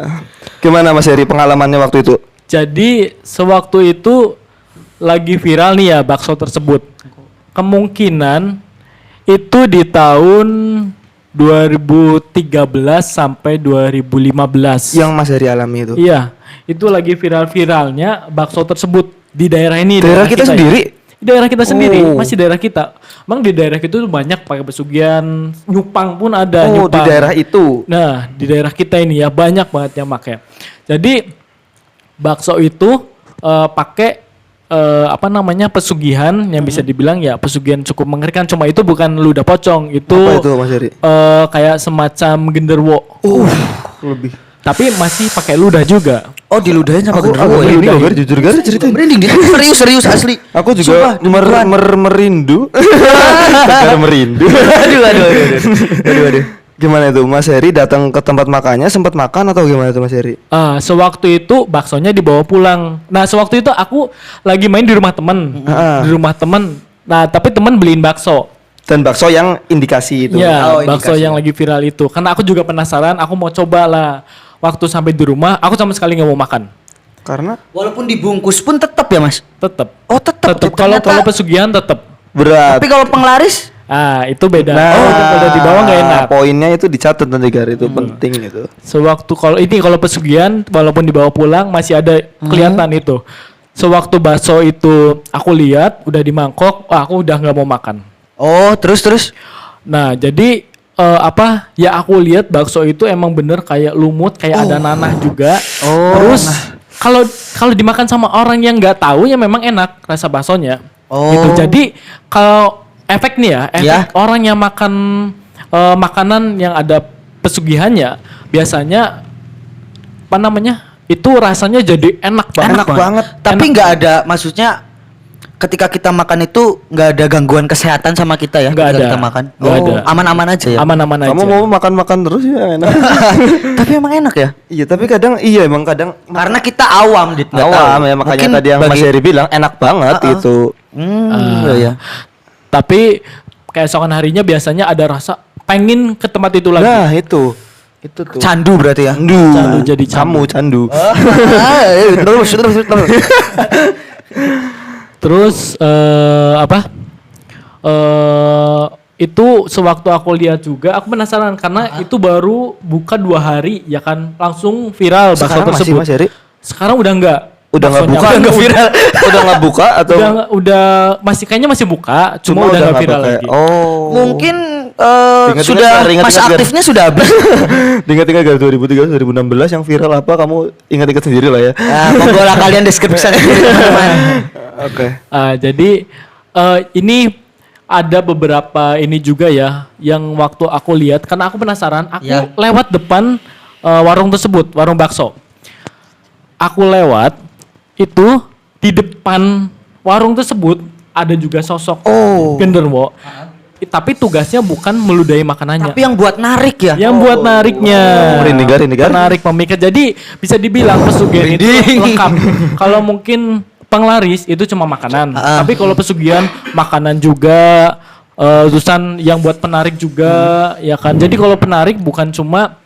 Gimana Mas Heri pengalamannya waktu itu? Jadi sewaktu itu lagi viral nih ya bakso tersebut. Kemungkinan itu di tahun 2013 sampai 2015. Yang Mas Heri alami itu? Iya, itu lagi viral-viralnya bakso tersebut di daerah ini. Daerah kita ya. sendiri? Di daerah kita sendiri, Oh. masih daerah kita. Emang di daerah kita tuh banyak pakai pesugihan, nyupang pun ada. Oh, di nyupang. daerah itu. Nah, di daerah kita ini ya banyak banget yang pakai. Jadi bakso itu pakai pesugihan yang bisa dibilang ya pesugihan cukup mengerikan. Cuma itu bukan ludah pocong, itu Apa itu Mas Heri? kayak semacam genderwo. Lebih. Tapi masih pakai ludah juga. Oh diludahin sama Aku genderuwo ya? merinding loh Gar, jujur Gar ceritain. Merinding dia. Serius asli. Aku juga merindu. Gar merindu. Aduh. Gimana itu Mas Heri datang ke tempat makannya sempat makan atau gimana itu Mas Heri? Sewaktu itu baksonya dibawa pulang. Nah, sewaktu itu aku lagi main di rumah temen. Di rumah temen. Nah, tapi temen beliin bakso. Dan bakso yang indikasi itu. Ya, Oh, bakso indikasi. yang lagi viral itu. Karena aku juga penasaran, aku mau coba lah. Waktu sampai di rumah, aku sama sekali nggak mau makan. Karena Walaupun dibungkus pun tetap ya mas? Tetep. Oh tetap. Kalau pesugihan tetep. berat. Tapi kalau penglaris? Itu beda. Nah, Kalau di bawah nggak enak. Poinnya itu dicatat nanti Gar, itu penting itu. Sewaktu kalau pesugihan walaupun dibawa pulang masih ada kelihatan itu. Sewaktu bakso itu aku lihat udah di mangkok, aku udah nggak mau makan. Oh terus? Nah, jadi ya aku lihat bakso itu emang bener kayak lumut, kayak ada nanah juga. Terus kalau dimakan sama orang yang nggak tahu ya memang enak rasa baksonya. Gitu. Jadi kalau efek nih ya, efek orang yang makan makanan yang ada pesugihannya biasanya itu rasanya jadi enak banget. Enak banget. Tapi nggak ada, maksudnya ketika kita makan itu nggak ada gangguan kesehatan sama kita ya? Nggak ketika ada. kita makan. Nggak ada. Aman-aman aja ya. Aman-aman aja. Kamu mau makan-makan terus ya enak. Tapi emang enak ya? Iya, tapi kadang kadang Karena kita awam, Dit. Nggak awam tahu. ya makanya Mungkin tadi yang Mas Heri bilang enak banget gitu. Iya. Tapi keesokan harinya biasanya ada rasa pengen ke tempat itu lagi. Nah, itu tuh. Candu berarti ya? Candu jadi Kamu candu. Terus. Terus itu sewaktu aku lihat juga aku penasaran karena itu baru buka 2 hari ya kan langsung viral bakso Sekarang masih tersebut. Mas Heri? Sekarang udah enggak. Udah nggak Maksudnya buka, udah nggak viral. udah nggak buka atau Udah masih kayaknya masih buka, cuma udah nggak viral pakai. lagi. Oh. Mungkin Ingat-ingat sudah Gar, ingat-ingat masa Gar. aktifnya sudah habis. Ingat-ingat Gar 2013 2016 yang viral apa kamu ingat-ingat sendiri lah ya. Nah, monggo lah kalian deskripsikan sendiri teman-teman. Oke. Jadi ini ada beberapa ini juga ya yang waktu aku lihat karena aku penasaran, aku Ya. lewat depan warung tersebut, warung bakso. Aku lewat itu di depan warung tersebut ada juga sosok genderuwo. Tapi tugasnya bukan meludahi makanannya. Tapi yang buat narik ya. Yang buat nariknya. Merinding, Gar. Menarik memikat. Jadi bisa dibilang pesugihan itu lengkap. Kalau mungkin penglaris itu cuma makanan. Tapi kalau pesugihan makanan juga, terusan yang buat penarik juga, ya kan. Jadi kalau penarik bukan cuma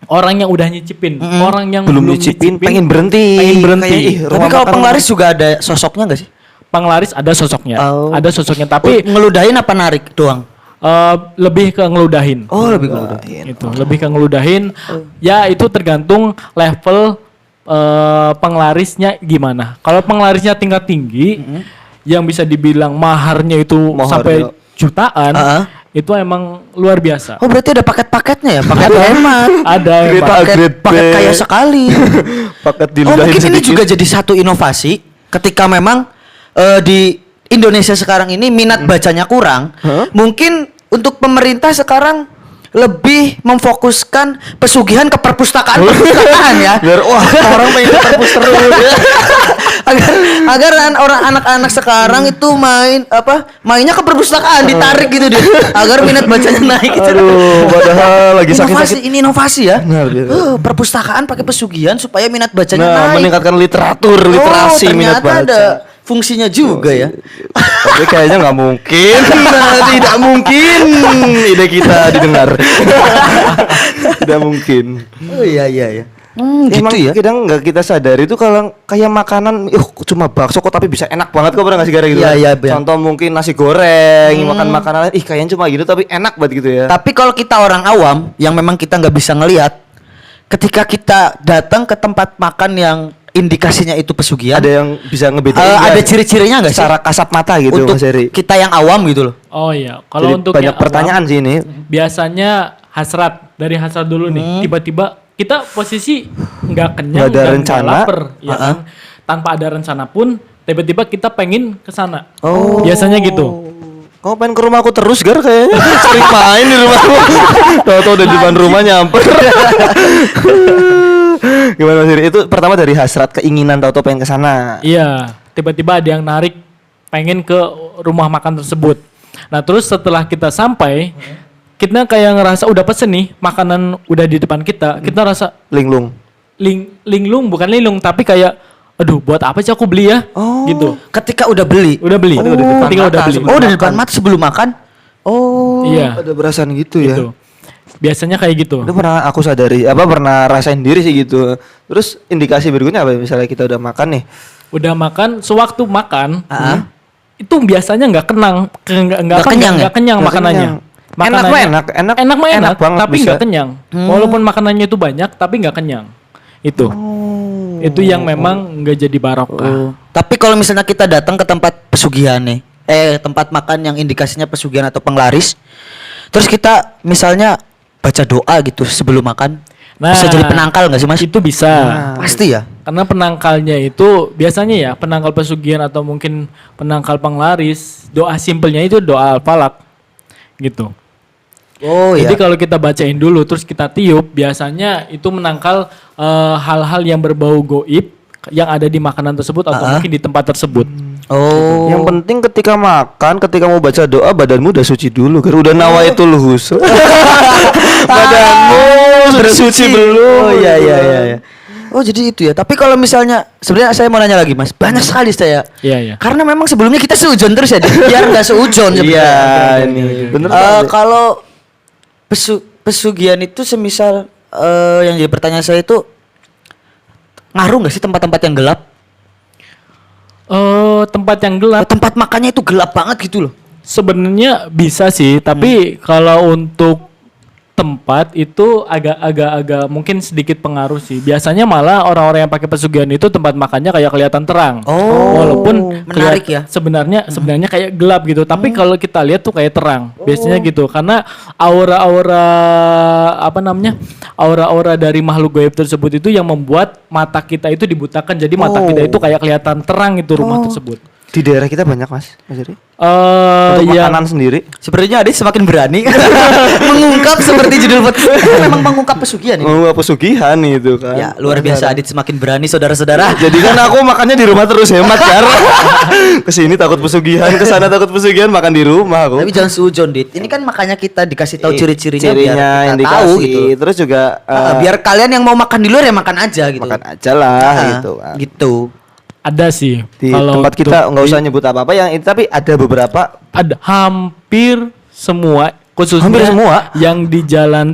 orang yang udah nyicipin, orang yang Belum nyicipin pengen berhenti. Pengen berhenti. Kayak, ih, Tapi rumah kalau makan- penglaris juga ada sosoknya enggak sih? Penglaris ada sosoknya, Oh. ada sosoknya. Tapi Ngeludahin apa narik doang? lebih ke ngeludahin. Oh, lebih ngeludahin. Itu lebih ke ngeludahin. Ya itu tergantung level penglarisnya gimana. Kalau penglarisnya tingkat tinggi, yang bisa dibilang maharnya itu Maharnya. sampai jutaan, Heeh. itu emang luar biasa. Oh, berarti ada paket-paketnya ya? Paket hemat. Ada yang Kereta pakai- grade B. Paket kaya sekali. Paket Oh, diludahin mungkin ini sedikit. juga jadi satu inovasi ketika memang di Indonesia sekarang ini minat bacanya kurang. Mungkin untuk pemerintah sekarang lebih memfokuskan pesugihan ke perpustakaan ya. Biar wah orang pengen ke perpus terus ya. agar orang anak-anak sekarang itu mainnya ke perpustakaan ditarik gitu deh agar minat bacanya naik gitu. Aduh, padahal lagi sakit-sakit. Ini inovasi ya. Benar, benar. Perpustakaan pakai pesugihan supaya minat bacanya Nah, naik. meningkatkan literasi minat ternyata baca. ada fungsinya juga ya. Tapi kayaknya nggak mungkin. Tidak mungkin ide kita didengar. Tidak mungkin. Oh iya. Emang Gitu ya. kadang nggak kita sadari itu kalau kayak makanan, cuma bakso kok tapi bisa enak banget kok, pernah nggak sih gara gitu? Iya, kan? iya, Bang. Contoh mungkin nasi goreng, makan makanan lain, kayaknya cuma gitu tapi enak banget gitu ya. Tapi kalau kita orang awam yang memang kita nggak bisa ngelihat, ketika kita datang ke tempat makan yang indikasinya itu pesugihan, Ada yang bisa ngebedain ada nggak? ciri-cirinya nggak sih? Secara kasat mata gitu Untuk Mas Heri. kita yang awam gitu loh. Oh iya, Jadi kalau untuk banyak yang awam, pertanyaan sih ini. biasanya hasrat, dari hasrat dulu nih. Tiba-tiba kita posisi nggak kenyang, Nggak ada nggak rencana. lapar, ya kan? Tanpa ada rencana pun tiba-tiba kita pengen ke sana. Oh. Biasanya gitu. Kau pengen ke rumah aku terus Gar kayaknya. Sering main di rumahku. Tahu-tahu udah di depan rumah nyamper. Gimana Mas Heri? Itu pertama dari hasrat, keinginan tahu-tahu pengen ke sana. Iya, tiba-tiba ada yang narik pengen ke rumah makan tersebut. Nah, terus setelah kita sampai, kita kayak ngerasa udah pesen nih, makanan udah di depan kita. Kita rasa Linglung. linglung bukan linglung, tapi kayak aduh, buat apa sih aku beli ya? Oh. Gitu. Ketika udah beli. Udah beli. udah di depan Ketika udah mata beli. sebelum Oh, udah di makan. depan mata sebelum makan. Oh. Iya. Ada perasaan gitu ya. Gitu. Biasanya kayak gitu. Itu pernah aku sadari, pernah rasain diri sih gitu. Terus indikasi berikutnya apa? Misalnya kita udah makan nih. Udah makan, sewaktu makan, Ah. itu biasanya nggak kenang, Nggak kenyang ya? nggak kenyang Nggak makanannya. kenyang. Enak mah enak, enak mah enak enak, banget tapi bisa. nggak kenyang. Walaupun makanannya itu banyak, tapi nggak kenyang. Itu yang memang nggak jadi barokah. Tapi kalau misalnya kita datang ke tempat pesugihan nih, tempat makan yang indikasinya pesugihan atau penglaris, terus kita misalnya baca doa gitu sebelum makan, bisa jadi penangkal nggak sih Mas? Itu bisa. Pasti ya. Karena penangkalnya itu biasanya ya penangkal pesugihan atau mungkin penangkal penglaris, doa simpelnya itu doa al-falak gitu. Oh Jadi ya. kalau kita bacain dulu terus kita tiup, biasanya itu menangkal hal-hal yang berbau goib yang ada di makanan tersebut atau mungkin di tempat tersebut. Oh. Yang penting ketika makan, ketika mau baca doa, badanmu udah suci dulu. Kan udah nawaitul husul. Badanmu sudah suci belum? Oh iya. Oh jadi itu ya. Tapi kalau misalnya sebenarnya saya mau nanya lagi Mas. Banyak sekali saya. Iya. Karena memang sebelumnya kita seujon terus ya. Biar nggak seujon sebenarnya. Iya, ini bener. Kalau pesugihan itu semisal yang jadi pertanyaan saya itu ngaruh nggak sih tempat-tempat yang gelap? Tempat yang gelap Tempat makannya itu gelap banget gitu loh. sebenarnya bisa sih, tapi kalau untuk tempat itu agak mungkin sedikit pengaruh sih. Biasanya malah orang-orang yang pakai pesugihan itu tempat makannya kayak kelihatan terang. Walaupun menarik ya. Sebenarnya kayak gelap gitu. Tapi kalau kita lihat tuh kayak terang. Biasanya gitu. Karena aura-aura aura-aura dari makhluk gaib tersebut itu yang membuat mata kita itu dibutakan. Jadi mata kita itu kayak kelihatan terang itu rumah tersebut. Di daerah kita banyak Mas Eri. Untuk Yang makanan sendiri. Sepertinya Adit semakin berani mengungkap seperti judul podcast. Memang mengungkap pesugihan ini. Oh, pesugihan itu kan. Ya, luar biasa Adit semakin berani saudara-saudara. Jadi kan aku makannya di rumah terus hemat kan. Kesini takut pesugihan, kesana takut pesugihan, makan di rumah aku. Tapi jangan sujon, Dit. Ini kan makanya kita dikasih tahu ciri-cirinya biar Cirinya yang kita tahu dikasih. gitu. Terus juga Biar kalian yang mau makan di luar ya makan aja gitu. makan aja lah gitu kan. Gitu. ada sih. Di Kalau tempat kita untuk nggak usah nyebut apa-apa yang itu, tapi ada beberapa ada hampir semua, khususnya Hampir semua? yang di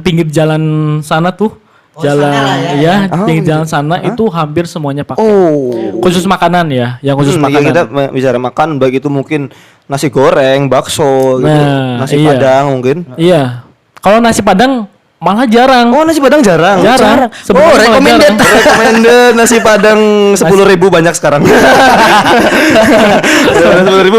pinggir jalan sana tuh. Jalan sana lah ya, Oh, pinggir gitu. jalan sana itu hampir semuanya pakai. Oh. Khusus makanan ya, yang khusus Ya makanan. kita bicara makan baik itu mungkin nasi goreng, bakso gitu, Nah, nasi iya. padang mungkin. Iya. Kalau nasi Padang malah jarang. Oh, nasi padang jarang. Jarang. Oh, Sebenarnya malah recommended. jarang. Recommended nasi padang 10.000 banyak sekarang. 10.000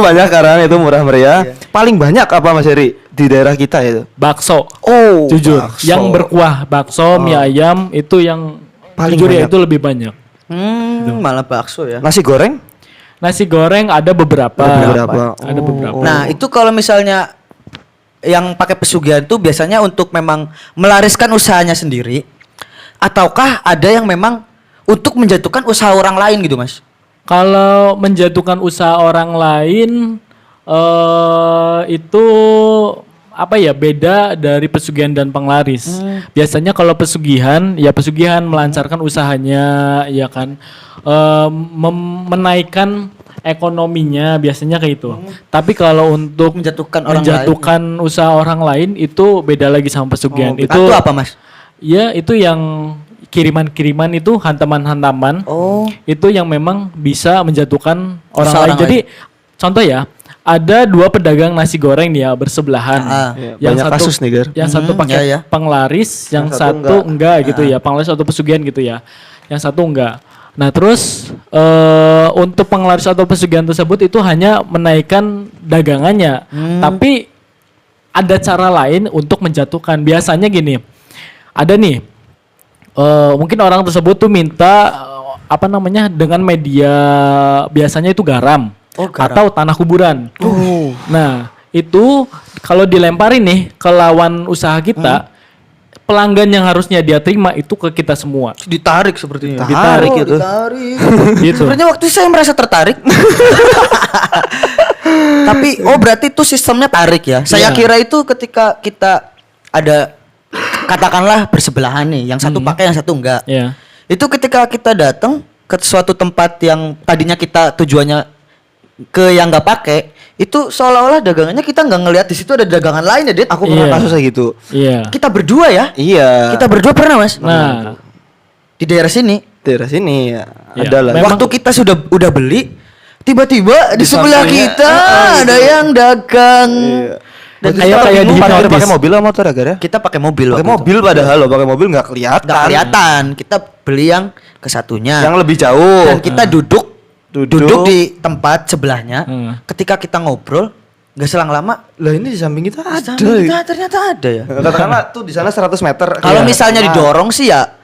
banyak sekarang, itu murah meriah. Paling banyak apa Mas Heri di daerah kita itu? Bakso. Oh, Jujur, bakso. yang berkuah, bakso, mie ayam itu yang Paling jujur ya banyak. itu lebih banyak. Malah bakso ya. Nasi goreng? Nasi goreng ada beberapa. Beberapa. Ada beberapa. Nah, itu kalau misalnya yang pakai pesugihan tuh biasanya untuk memang melariskan usahanya sendiri, ataukah ada yang memang untuk menjatuhkan usaha orang lain gitu, Mas? Kalau menjatuhkan usaha orang lain itu apa ya, beda dari pesugihan dan penglaris. Biasanya kalau pesugihan ya pesugihan melancarkan usahanya ya kan, menaikkan ekonominya biasanya kayak itu. Tapi kalau untuk Menjatuhkan orang menjatuhkan usaha orang lain itu beda lagi sama pesugihan. Itu apa, Mas? Ya itu yang kiriman-kiriman itu, hantaman-hantaman. Oh. Itu yang memang bisa menjatuhkan orang Usaha lain. orang Jadi contoh ya, ada dua pedagang nasi goreng nih ya bersebelahan. Iya, banyak kasus nih, Gar. Yang satu pakai ya. penglaris, yang satu satu enggak gitu ya. Penglaris atau pesugihan gitu ya. Yang satu enggak. Nah, terus untuk penglaris atau pesugihan tersebut itu hanya menaikkan dagangannya. Tapi ada cara lain untuk menjatuhkan. Biasanya gini. Ada nih mungkin orang tersebut tuh minta dengan media biasanya itu garam, atau tanah kuburan. Nah, itu kalau dilemparin nih ke lawan usaha kita, pelanggan yang harusnya dia terima itu ke kita semua. Ditarik sepertinya. Ditarik Oh, gitu. Ditarik. Gitu. Sebenarnya waktu itu saya merasa tertarik. Tapi berarti itu sistemnya tarik ya. Saya Iya. kira itu ketika kita ada katakanlah bersebelahan nih, yang satu pakai yang satu enggak. Ya. Itu ketika kita datang ke suatu tempat yang tadinya kita tujuannya ke yang nggak pakai, itu seolah-olah dagangannya kita nggak ngelihat di situ ada dagangan lain ya, Dit. Aku pernah Iya. kasus kayak gitu. Iya. Kita berdua ya. Iya. Kita berdua pernah, Mas. Nah, Di daerah sini. daerah sini ya, Iya. ada lah. Memang- Waktu kita udah beli, tiba-tiba di sebelah sampingnya, kita ada yang dagang. Dan Kayak di pakai hipnotis. mobil atau motor agar ya? kita pakai mobil. Pakai waktu itu. mobil padahal loh, pakai mobil nggak kelihatan. Nggak kelihatan. Kita beli yang ke satunya. Yang lebih jauh. Dan kita duduk Duduk. di tempat sebelahnya. Hmm. Ketika kita ngobrol, nggak selang lama, Lah ini di samping kita ada. samping kita ternyata ada ya. Katakanlah tuh di sana 100 meter. Kalau Iya. misalnya didorong sih ya,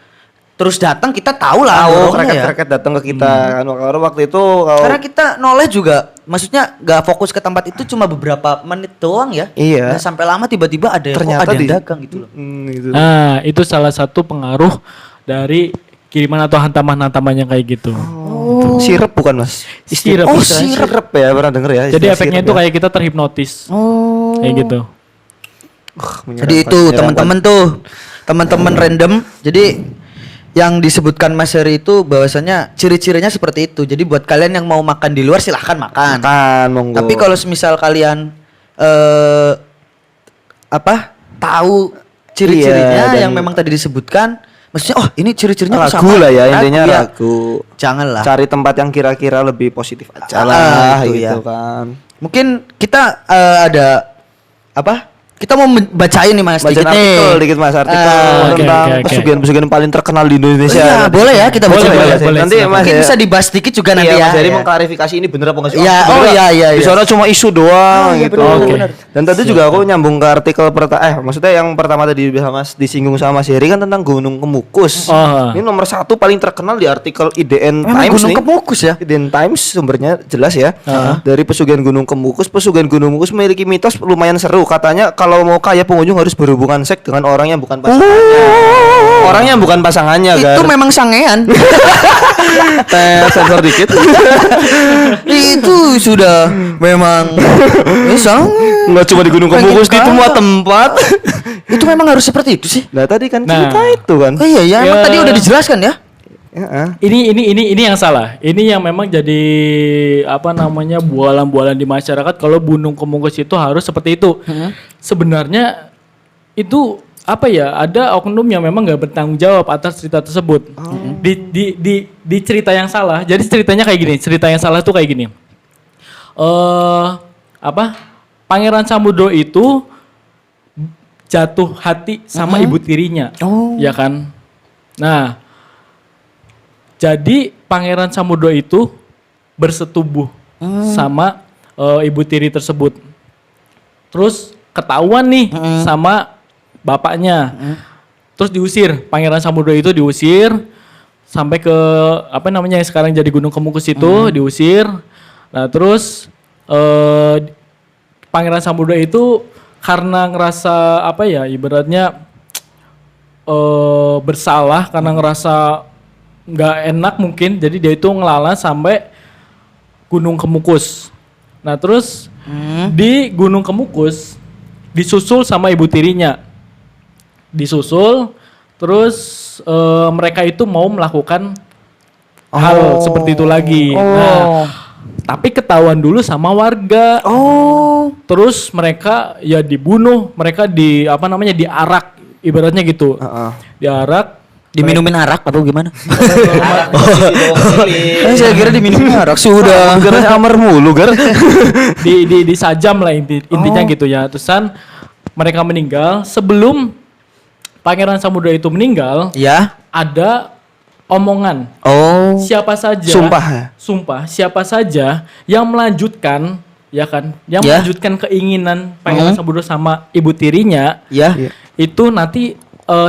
terus datang kita tahu lah. tahu dorongnya ya. kreket-kreket datang ke kita kan. Kalau waktu itu kalau Karena kita noleh juga, maksudnya nggak fokus ke tempat itu cuma beberapa menit doang ya. Iya. Nggak sampai lama tiba-tiba ada ternyata ada yang di dagang gitu loh. gitu. nah itu salah satu pengaruh dari kiriman atau hantaman-hantaman yang kayak gitu. Sirup bukan Mas? Sirup. Oh, Istilahnya sirup ya, pernah denger ya. Jadi istilah efeknya sirup itu ya. kayak kita terhipnotis. Oh. Kayak gitu. Jadi itu teman-teman tuh, teman-teman random. Jadi yang disebutkan Mas Heri itu bahwasanya ciri-cirinya seperti itu. Jadi buat kalian yang mau makan di luar silahkan makan. Makan, monggo. Tapi kalau semisal kalian tahu ciri-cirinya Iya, dan- yang memang tadi disebutkan, maksudnya ini ciri-cirinya kok ragu sama. lah ya, intinya ya. ragu. Janganlah. Cari tempat yang kira-kira lebih positif aja Ah, lah itu gitu ya. kan. Mungkin kita ada kita mau bacain nih Mas Baca dikit artikel nih. dikit Mas, artikel Ah, oke, tentang oke, oke. pesugihan-pesugihan paling terkenal di Indonesia. Iya, boleh ya kita baca. Boleh, Boleh. boleh, Nanti silakan. Mas Mungkin ya. bisa dibahas dikit juga nanti Iya, ya. Mas Heri Iya. mengklarifikasi ini bener apa enggak sih? Iya, Bener oh nggak? iya, iya, Di iya. sana cuma isu doang iya, gitu. bener, Oke. bener. Dan tadi juga aku nyambung ke artikel maksudnya yang pertama tadi bisa Mas disinggung sama Mas Heri kan tentang Gunung Kemukus. Oh. Ini nomor 1 paling terkenal di artikel IDN Memang Times Gunung nih. Kemukus ya? IDN Times sumbernya jelas ya. Dari pesugihan Gunung Kemukus, pesugihan Gunung Kemukus memiliki mitos lumayan seru. Katanya kalau mau kaya pengunjung harus berhubungan seks dengan orang yang bukan pasangannya. Orang yang bukan pasangannya, Itu Gar. memang sangean. Sensor dikit. Itu sudah memang sange. Enggak cuma di Gunung Pengen Kemukus, di kaya. semua tempat. Itu memang harus seperti itu sih. Nah, tadi kan Nah. cerita itu kan. Oh iya ya, emang Ya. tadi udah dijelaskan ya. Heeh. Ini yang salah. Ini yang memang jadi apa namanya bualan-bualan di masyarakat kalau Gunung Kemukus itu harus seperti itu. Sebenarnya itu apa ya? Ada oknum yang memang nggak bertanggung jawab atas cerita tersebut. Di cerita yang salah. Jadi ceritanya kayak gini. Cerita yang salah tuh kayak gini. Apa? Pangeran Samudro itu jatuh hati sama ibu tirinya. Oh. Ya kan? Nah, jadi Pangeran Samudro itu bersetubuh sama ibu tiri tersebut. Terus ketahuan nih sama bapaknya. Terus diusir. Pangeran Samudro itu diusir sampai ke apa namanya yang sekarang jadi Gunung Kemukus itu diusir. Nah, terus Pangeran Samudro itu karena ngerasa apa ya ibaratnya bersalah karena ngerasa nggak enak mungkin, jadi dia itu ngelala sampai Gunung Kemukus. Nah terus di Gunung Kemukus disusul sama ibu tirinya, disusul terus mereka itu mau melakukan hal seperti itu lagi. Nah tapi ketahuan dulu sama warga. Terus mereka ya dibunuh, mereka di apa namanya diarak ibaratnya gitu, diarak. Diminumin arak atau gimana? Saya kira diminumin arak sudah. Gara amar mulu, Gar. Disajam lah intinya gitu ya. Terusan mereka meninggal sebelum Pangeran Samudra itu meninggal. Ya. Ada omongan Oh. siapa saja sumpah siapa saja yang melanjutkan ya kan yang Ya. melanjutkan keinginan Pangeran Samudra sama ibu tirinya Ya. itu nanti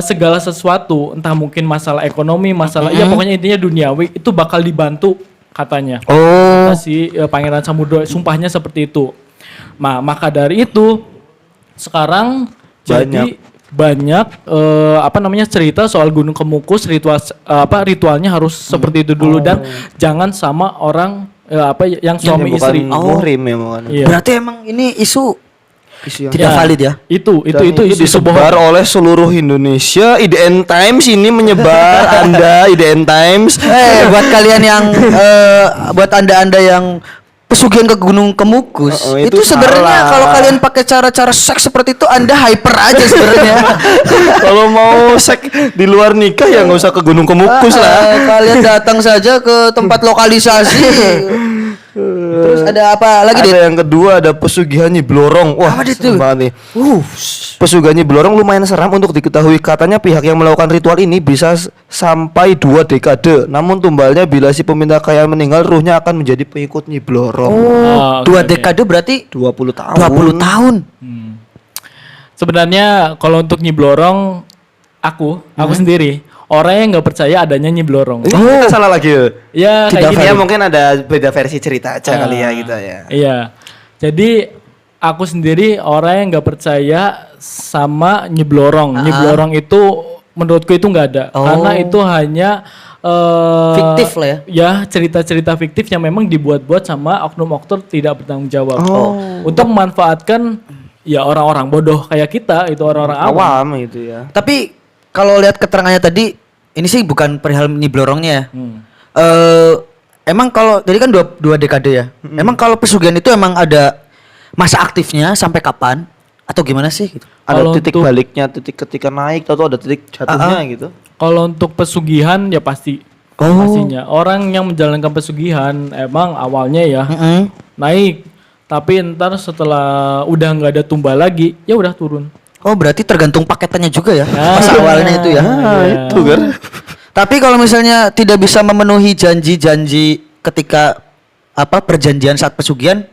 segala sesuatu entah mungkin masalah ekonomi masalah ya pokoknya intinya duniawi itu bakal dibantu katanya. Oh. Si Pangeran Samudra sumpahnya seperti itu. Nah, maka dari itu sekarang jadi banyak apa namanya cerita soal Gunung Kemukus, ritualnya harus seperti itu dulu dan jangan sama orang yang suami istri. Muhrim ya bukan. Iya. Berarti emang ini isu Isu yang tidak valid ya? Itu isu disebar oleh seluruh Indonesia. IDN Times ini menyebar Anda IDN Times. Buat kalian yang buat anda yang pesugihan ke Gunung Kemukus, itu itu sebenarnya salah. kalau kalian pakai cara-cara seks seperti itu, Anda hyper aja sebenarnya. Kalau mau sek di luar nikah ya nggak usah ke Gunung Kemukus lah. Kalian datang saja ke tempat lokalisasi. Terus ada apa lagi Ada Dit? yang kedua ada pesugihan Nyi Blorong. Wah, Apa serem itu? banget nih. Pesugihan Nyi Blorong lumayan seram untuk diketahui. Katanya pihak yang melakukan ritual ini bisa sampai 2 dekade. Namun tumbalnya bila si peminta kaya meninggal, ruhnya akan menjadi pengikut Nyi Blorong. Oh, oke, 2 oke. dekade berarti 20 tahun. 20 tahun. Sebenarnya kalau untuk Nyi Blorong aku sendiri orang yang nggak percaya adanya Nyi Blorong. Ini kita salah lagi ya. Ya kayak Tidak gini ya, mungkin ada beda versi cerita aja kali ya gitu ya. Iya. Jadi aku sendiri orang yang nggak percaya sama Nyi Blorong. Nyi Blorong itu menurutku itu nggak ada. Karena itu hanya Fiktif lah ya. Ya cerita-cerita fiktif yang memang dibuat-buat sama oknum-oknum tidak bertanggung jawab. Untuk memanfaatkan ya orang-orang bodoh kayak kita itu orang-orang awam. Awam itu ya. Tapi kalau lihat keterangannya tadi, ini sih bukan perihal Nyi Blorongnya ya. Emang kalau jadi kan dua dekade ya. Emang kalau pesugihan itu emang ada masa aktifnya sampai kapan atau gimana sih? Gitu? Ada Kalau titik untuk- baliknya, titik ketika naik atau ada titik jatuhnya gitu. Kalau untuk pesugihan ya pasti pastinya orang yang menjalankan pesugihan emang awalnya ya naik Tapi ntar setelah udah nggak ada tumbal lagi, ya udah turun. Oh, berarti tergantung paketannya juga ya. Pas awalnya itu ya. Itu kan. Tapi kalau misalnya tidak bisa memenuhi janji-janji ketika perjanjian saat pesugihan,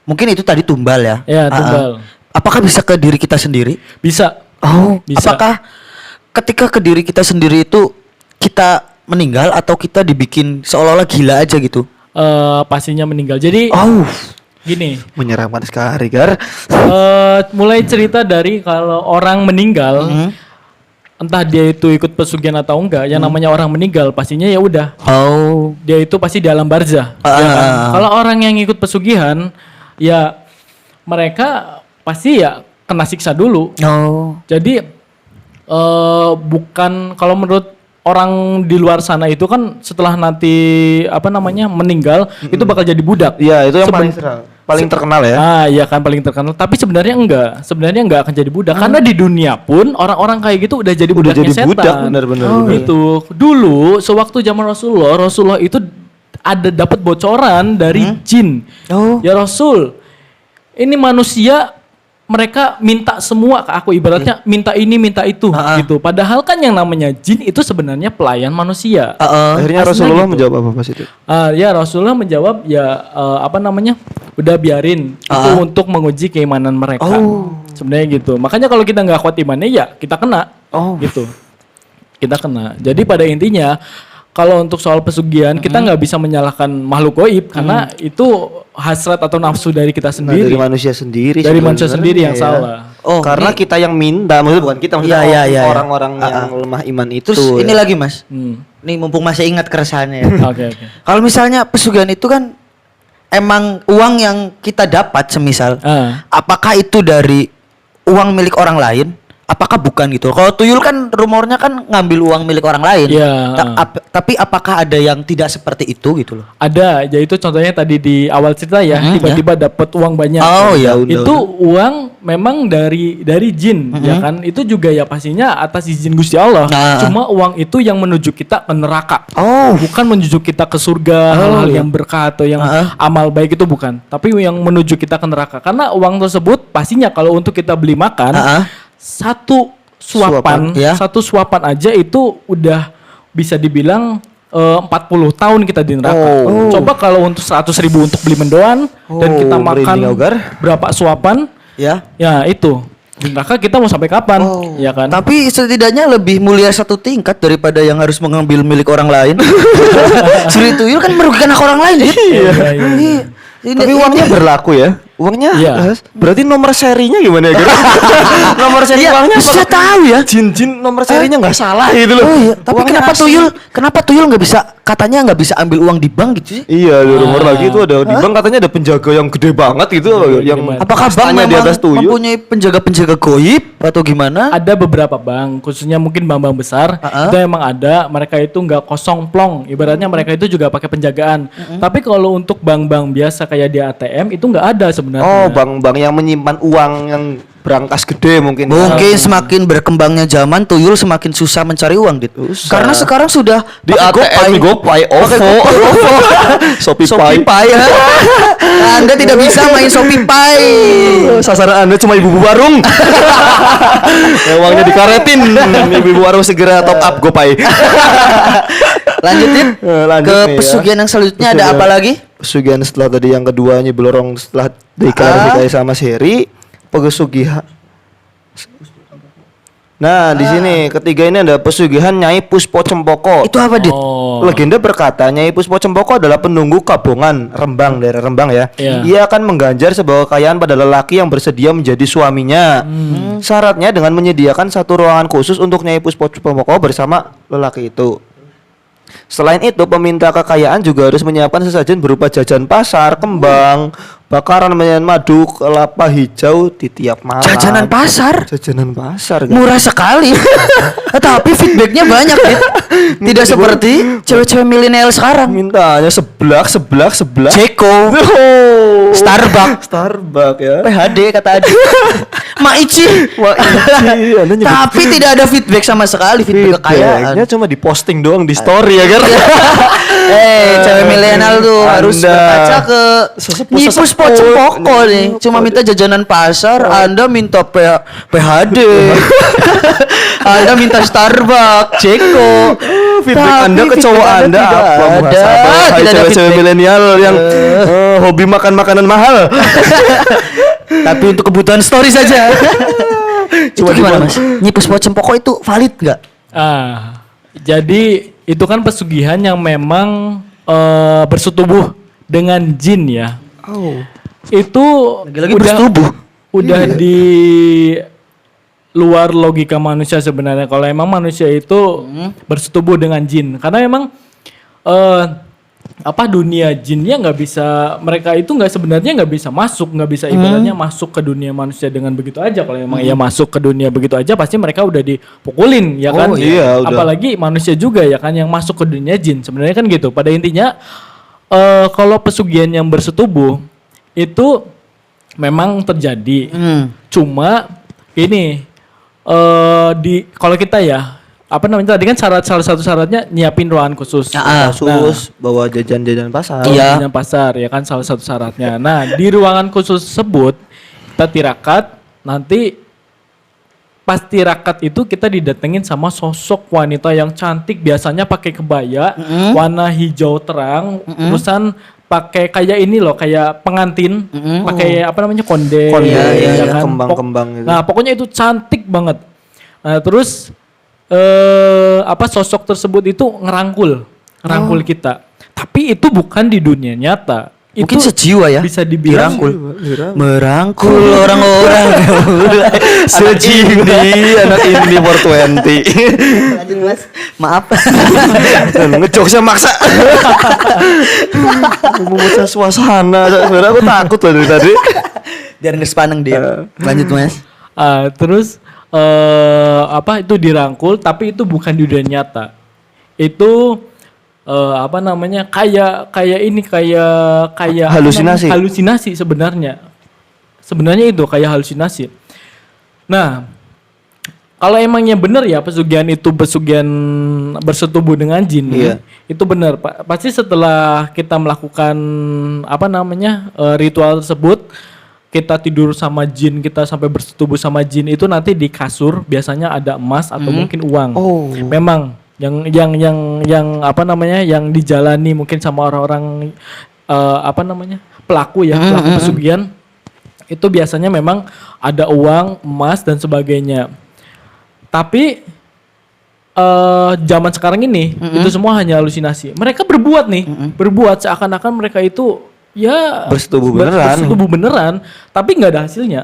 mungkin itu tadi tumbal ya. Ya, tumbal. Apakah bisa ke diri kita sendiri? Bisa. Oh, Bisa. apakah ketika ke diri kita sendiri itu kita meninggal atau kita dibikin seolah-olah gila aja gitu? Pastinya meninggal. Jadi gini, Menyeramkan sekali, Gar. mulai cerita dari kalau orang meninggal, entah dia itu ikut pesugihan atau enggak, yang namanya orang meninggal pastinya ya udah Oh. dia itu pasti di alam barzah. Ya kan? Kalau orang yang ikut pesugihan, ya mereka pasti ya kena siksa dulu. Oh. Jadi bukan, kalau menurut orang di luar sana itu kan setelah nanti meninggal itu bakal jadi budak. Iya, itu yang Seben- paling terkenal ya. Iya kan, paling terkenal. Tapi sebenarnya enggak akan jadi budak karena di dunia pun orang-orang kayak gitu udah jadi Udah budaknya jadi setan. budak, benar-benar. Itu dulu sewaktu zaman Rasulullah itu ada dapat bocoran dari jin. Oh. Ya Rasul, ini manusia mereka minta semua ke aku, ibaratnya minta ini minta itu gitu. Padahal kan yang namanya jin itu sebenarnya pelayan manusia. Akhirnya Aslinya Rasulullah gitu. menjawab apa pas itu? Ya Rasulullah menjawab udah biarin itu untuk menguji keimanan mereka. Sebenarnya gitu. Makanya kalau kita nggak kuat imannya ya kita kena. Gitu. Kita kena. Jadi pada intinya kalau untuk soal pesugihan kita nggak bisa menyalahkan makhluk gaib karena itu hasrat atau nafsu dari kita Nah, sendiri. dari manusia sendiri. Dari manusia sebenarnya sendiri yang ya. salah. Oh, Karena ini- kita yang minta, maksudnya bukan kita, maksudnya Iya. orang-orang yang lemah iman itu. Terus ini ya. lagi Mas. Hmm. Nih mumpung masih ingat keresahannya ya. Oke. Kalau misalnya pesugihan itu kan emang uang yang kita dapat semisal. Apakah itu dari uang milik orang lain? Apakah bukan gitu? Kalau tuyul kan rumornya kan ngambil uang milik orang lain. Iya. Tapi apakah ada yang tidak seperti itu gitu loh? Ada, ya itu contohnya tadi di awal cerita ya, tiba-tiba dapat uang banyak. Oh, ya udah, Itu uang memang dari jin, ya kan? Itu juga ya pastinya atas izin Gusti Allah. Cuma uang itu yang menuju kita ke neraka. Bukan menuju kita ke surga, hal-hal yang berkah atau yang amal baik itu bukan. Tapi yang menuju kita ke neraka. Karena uang tersebut pastinya kalau untuk kita beli makan, satu suapan aja itu udah bisa dibilang 40 tahun kita di neraka. Coba kalau untuk 100.000 untuk beli mendoan dan kita makan merinding, Ogar. berapa suapan, Ya. ya itu di neraka kita mau sampai kapan, ya kan? Tapi setidaknya lebih mulia satu tingkat daripada yang harus mengambil milik orang lain. Curi tuyul kan merugikan hak orang lain. Iya. Tapi uangnya berlaku ya. Uangnya Iya. berarti nomor serinya gimana ya? Gar? Nomor seri uangnya bisa tahu ya. Jin nomor serinya nggak salah gitu loh. Oh iya, tapi Uangnya kenapa asli. tuyul nggak bisa, katanya nggak bisa ambil uang di bank gitu sih? Iya, ada rumor lagi itu ada di bank katanya ada penjaga yang gede banget gitu yang banget. Apakah bank kastanya di memang atas tuyul? mempunyai penjaga-penjaga goib atau gimana? Ada beberapa bank, khususnya mungkin bank-bank besar, itu emang ada. Mereka itu nggak kosong plong. Ibaratnya mereka itu juga pakai penjagaan. Tapi kalau untuk bank-bank biasa kayak di ATM itu nggak ada sebenarnya. Oh, bank-bank yang menyimpan uang yang berangkas gede mungkin. Mungkin semakin berkembangnya zaman, tuyul semakin susah mencari uang, Dit. Susah. Karena sekarang sudah Di pakai ATM GoPay, OVO, Shopee Shopee Pay. Pay. Anda tidak bisa main Shopee Pay. Sasaran Anda cuma ibu-ibu warung. Yang uangnya dikaretin. Ibu-ibu warung segera top up GoPay. Lanjut, Dit. Lanjut Ke nih ya. pesugihan yang selanjutnya ada Pesugihan. apa lagi? Pesugihan setelah tadi yang kedua nyebel orang setelah diklarifikasi sama Seri, pesugihan. Nah, di sini ketiga ini ada pesugihan Nyai Puspo Cempoko. Itu apa, Dit? Oh. Legenda berkata Nyai Puspo Cempoko adalah penunggu Kabongan, Rembang, daerah Rembang ya. Iya. Ia akan mengganjar sebuah kekayaan pada lelaki yang bersedia menjadi suaminya. Syaratnya dengan menyediakan satu ruangan khusus untuk Nyai Puspo Cempoko bersama lelaki itu. Selain itu, peminta kekayaan juga harus menyiapkan sesajen berupa jajan pasar, kembang, bakaran madu, kelapa hijau di tiap malam. Jajanan pasar. Jajanan pasar. Kan? Murah sekali. Tapi feedbacknya banyak, Dit. Tidak seperti cewek-cewek milenial sekarang. Mintanya seblak. Ceko, Starbucks, Starbucks ya. PHD kata Adi. Maici. Anda nyebut Tapi tidak ada feedback sama sekali, feedback kekayaan. feedbacknya cuma di posting doang di story ya kan. Cewek milenial milenial tuh harus Anda berkaca ke sesepuh- Nyipus Po Cempoko nih. Cuma minta jajanan pasar, Anda minta PHD. Anda minta Starbucks, Ceko. Feedback Anda ke cowok Anda apa? Muhasabah. Hai Tidak ada cewek-cewek feedback. milenial yang hobi makan makanan mahal. Tapi untuk kebutuhan story saja. Cuma Cuma gimana di- Mas? Nyipus Po Cempoko itu valid nggak? Jadi itu kan pesugihan yang memang bersetubuh dengan jin ya. Oh. Itu Lagi-lagi bersetubuh. udah di luar logika manusia sebenarnya. Kalau emang manusia itu bersetubuh dengan jin, karena emang dunia jinnya nggak bisa, mereka itu sebenarnya nggak bisa masuk, nggak bisa ibaratnya masuk ke dunia manusia dengan begitu aja. Kalau emang ya masuk ke dunia begitu aja, pasti mereka udah dipukulin ya kan. Oh, iya, udah. Apalagi manusia juga ya kan yang masuk ke dunia jin. Sebenarnya kan gitu. Pada intinya kalau pesugihan yang bersetubuh itu memang terjadi. Cuma ini kalau kita ya tadi kan salah satu syaratnya nyiapin ruangan khusus. Kasus bawa jajan-jajan pasar. Iya. Jajan pasar ya kan salah satu syaratnya. Nah, di ruangan khusus tersebut kita tirakat, nanti pas tirakat itu kita didatengin sama sosok wanita yang cantik, biasanya pakai kebaya warna hijau terang, terusan pakai kayak ini loh, kayak pengantin, pakai konde, Iya, kan? kembang-kembang gitu. Nah, pokoknya itu cantik banget. Nah, terus sosok tersebut itu ngerangkul kita. Tapi itu bukan di dunia nyata. Mungkin Itu sejiwa ya. bisa dibilang Merangkul orang-orang. Anak indie 420. Lanjut Mas. Maaf. Ngejokesnya maksa. Memecah suasana. Sebenarnya aku takut loh dari tadi. Biar nggak sepaneng dia. Lanjut Mas. Terus itu dirangkul, tapi itu bukan di dunia nyata. Itu kayak Halusinasi. Halusinasi sebenarnya. Sebenarnya itu kayak halusinasi. Nah, kalau emangnya benar ya pesugihan itu pesugihan bersetubuh dengan jin, Iya. itu benar. Pasti setelah kita melakukan ritual tersebut, kita tidur sama jin, kita sampai bersetubuh sama jin, itu nanti di kasur biasanya ada emas atau mungkin uang. Oh. Memang yang dijalani mungkin sama orang-orang pelaku pesugihan, itu biasanya memang ada uang, emas dan sebagainya. Tapi zaman sekarang ini itu semua hanya halusinasi. Mereka berbuat seakan-akan mereka itu ya Bersetubuh beneran, tapi nggak ada hasilnya.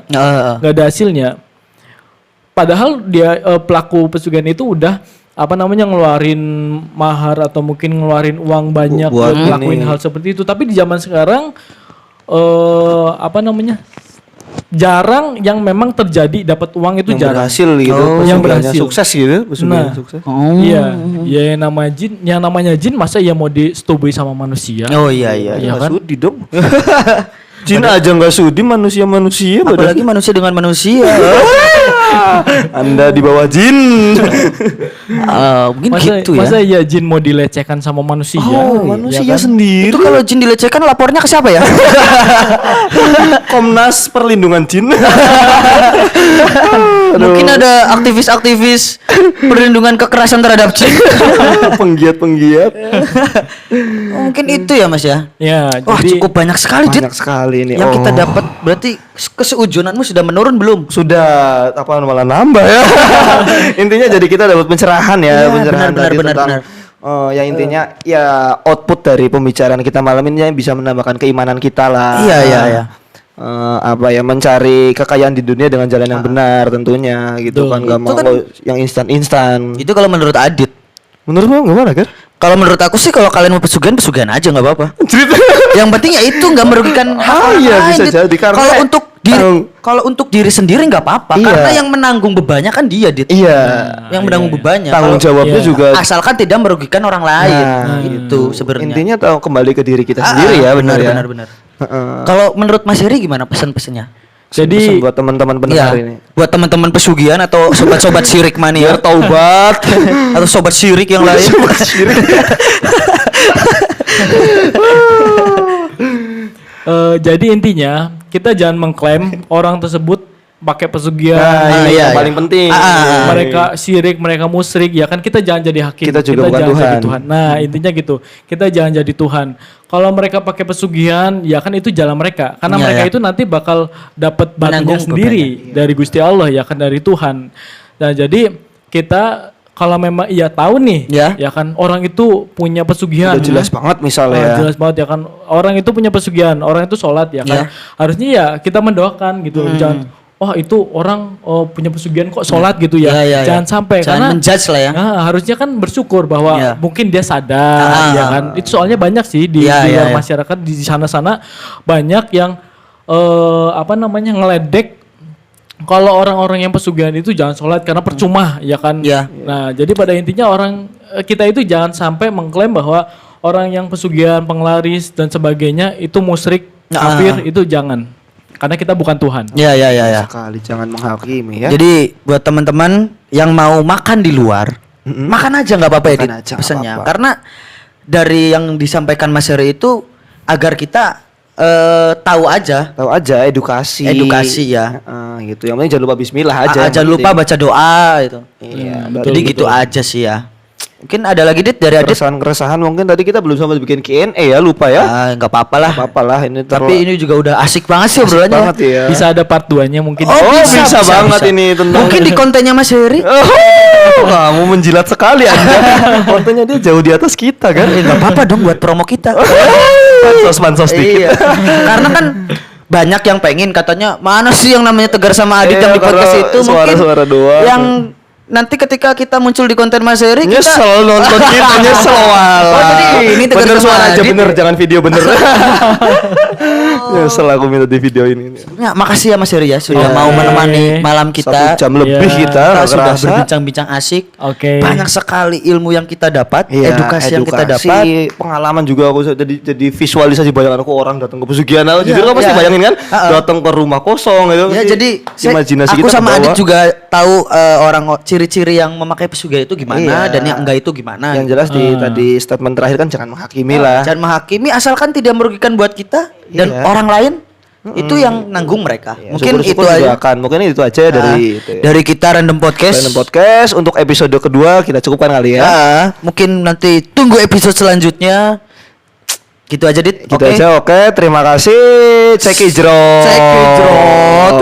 Nggak ada hasilnya. Padahal dia pelaku pesugihan itu udah ngeluarin mahar atau mungkin ngeluarin uang banyak Buat buat ngelakuin ini. hal seperti itu. Tapi di zaman sekarang jarang yang memang terjadi dapat uang itu Yang jarang. berhasil gitu. Yang Pesugihannya berhasil. sukses gitu. Pesugihan Nah. sukses. Iya, yang namanya jin masa ya mau disetubui sama manusia? Oh iya. Iya Nggak kan? sudi dong. Jin aja nggak sudi, manusia-manusia. Apalagi manusia dengan manusia. Anda di bawah jin. Mungkin Masa, gitu ya. masa ya jin mau dilecehkan sama manusia? Manusia ya kan? sendiri. Itu kalau jin dilecehkan lapornya ke siapa ya? Komnas Perlindungan Jin. Mungkin ada aktivis-aktivis perlindungan kekerasan terhadap jin. Penggiat-penggiat. Mungkin itu ya Mas ya. Ya, Wah jadi cukup banyak sekali Dit. Banyak sekali ini. Yang kita Oh. dapat berarti keseujonanmu sudah menurun belum? Sudah malah nambah ya. Intinya jadi kita dapat pencerahan ya, Iya, pencerahan benar, tadi benar, tentang yang intinya ya output dari pembicaraan kita malam ini yang bisa menambahkan keimanan kita lah. Iya. Mencari kekayaan di dunia dengan jalan yang benar tentunya gitu Betul. kan, nggak Itu mau kan- yang instan-instan. Itu kalau menurut Adit. Menurutmu gimana kan? Kalau menurut aku sih kalau kalian mau pesugihan aja nggak apa-apa. Yang penting ya itu nggak merugikan hak orang Iya, lain, bisa Dit. jadi, karena Kalau untuk diri tanggung- kalau untuk diri sendiri nggak apa-apa Iya. karena yang menanggung bebannya kan dia Dit. Iya. Yang menanggung bebannya. Tanggung Kalau- jawabnya Iya. juga asalkan tidak merugikan orang lain. Nah, Itu sebenarnya. intinya tahu kembali ke diri kita sendiri ya, benar ya. benar. Kalau menurut Mas Heri gimana pesan-pesannya? Jadi Pesan buat teman-teman pendengar Iya, ini. buat teman-teman pesugihan atau sobat-sobat syirik mania, Taubat. atau sobat syirik yang lain. Jadi intinya kita jangan mengklaim orang tersebut pakai pesugihan, Nah, ini iya, yang paling penting. mereka syirik, mereka musyrik, ya kan kita jangan jadi hakim. Kita juga bukan jangan jadi Tuhan. Tuhan. Nah, intinya gitu. Kita jangan jadi Tuhan. Kalau mereka pakai pesugihan, ya kan itu jalan mereka. Karena Iya, mereka iya. itu nanti bakal dapat batunya Menanggung sendiri dari Gusti Allah, ya kan dari Tuhan. Nah, jadi kita kalau memang iya tahu nih, Ya. ya kan orang itu punya pesugihan. Udah jelas banget misalnya. Jelas banget ya kan orang itu punya pesugihan, orang itu sholat ya kan. Harusnya ya kita mendoakan gitu. Jangan wah itu orang punya pesugihan kok sholat gitu ya. Jangan sampai Jangan karena menjudge lah ya. nah, harusnya kan bersyukur bahwa Iya. mungkin dia sadar ya kan. Itu soalnya banyak sih di luar masyarakat di sana-sana banyak yang ngeledek kalau orang-orang yang pesugihan itu jangan sholat karena percuma ya kan. Iya. Nah, jadi pada intinya kita itu jangan sampai mengklaim bahwa orang yang pesugihan, penglaris dan sebagainya itu musyrik, kafir, itu jangan. Karena kita bukan Tuhan. Ya. Sekali jangan menghakimi ya. Jadi buat teman-teman yang mau makan di luar, makan aja nggak apa-apa ya Makan Dit, aja, nggak pesannya. apa-apa. Karena dari yang disampaikan Mas Heri itu agar kita tahu aja, Edukasi ya. gitu. Yang penting jangan lupa bismillah aja. yang Jangan lupa penting. baca doa itu. Iya, Jadi gitu aja sih ya. Mungkin ada lagi Dit dari Adit. Keresahan mungkin tadi kita belum sempat bikin Q&A ya, lupa ya. Nggak apa-apa lah. Apa-apa lah ini Tapi ini juga udah asik banget sih obrolannya. banget ya. Bisa ada part 2-nya mungkin. bisa banget ini tentang Mungkin di kontennya Mas Heri. kamu menjilat sekali Anda. Kontennya dia jauh di atas kita kan. Nggak apa-apa dong buat promo kita. Pansos dikit. Iya. Karena kan banyak yang pengen katanya mana sih yang namanya Tegar sama Adit yang di Iya, podcast karena itu mungkin suara-suara doang. yang nanti ketika kita muncul di konten Mas Heri kita Nyesel nonton kita nyesel walah. Oh, jadi ini Tegar bener sama suara aja Adit. bener, jangan video bener. Nyesel aku minta di video ini. ya, makasih ya Mas Heri ya sudah Oke. mau menemani malam 1 kita. jam lebih Iya. kita Kita sudah ngerasa. berbincang-bincang asik. Oke. Banyak sekali ilmu yang kita dapat, Iya, edukasi yang kita dapat. pengalaman juga aku jadi visualisasi bayangan aku orang datang ke pesugihan. Aku Iya, jujur kan pasti iya. bayangin kan Ha-ha. datang ke rumah kosong gitu. Ya pasti jadi imajinasi aku kita sama kebawa. Adit juga tahu orang ciri-ciri yang memakai pesugihan itu gimana Iya. dan yang enggak itu gimana. Yang jelas di tadi statement terakhir kan jangan menghakimi lah. Jangan menghakimi asalkan tidak merugikan buat kita dan Iya. orang lain. Itu yang nanggung mereka. Ya, Mungkin syukur-syukur itu aja. didoakan. Mungkin itu aja ya dari itu ya. Dari kita Random Podcast. Random Podcast untuk episode kedua kita cukupkan kali ya. Mungkin nanti tunggu episode selanjutnya. Gitu aja Dit. Gitu aja, oke. Terima kasih. Cek Ijrot. Cek Hijrot.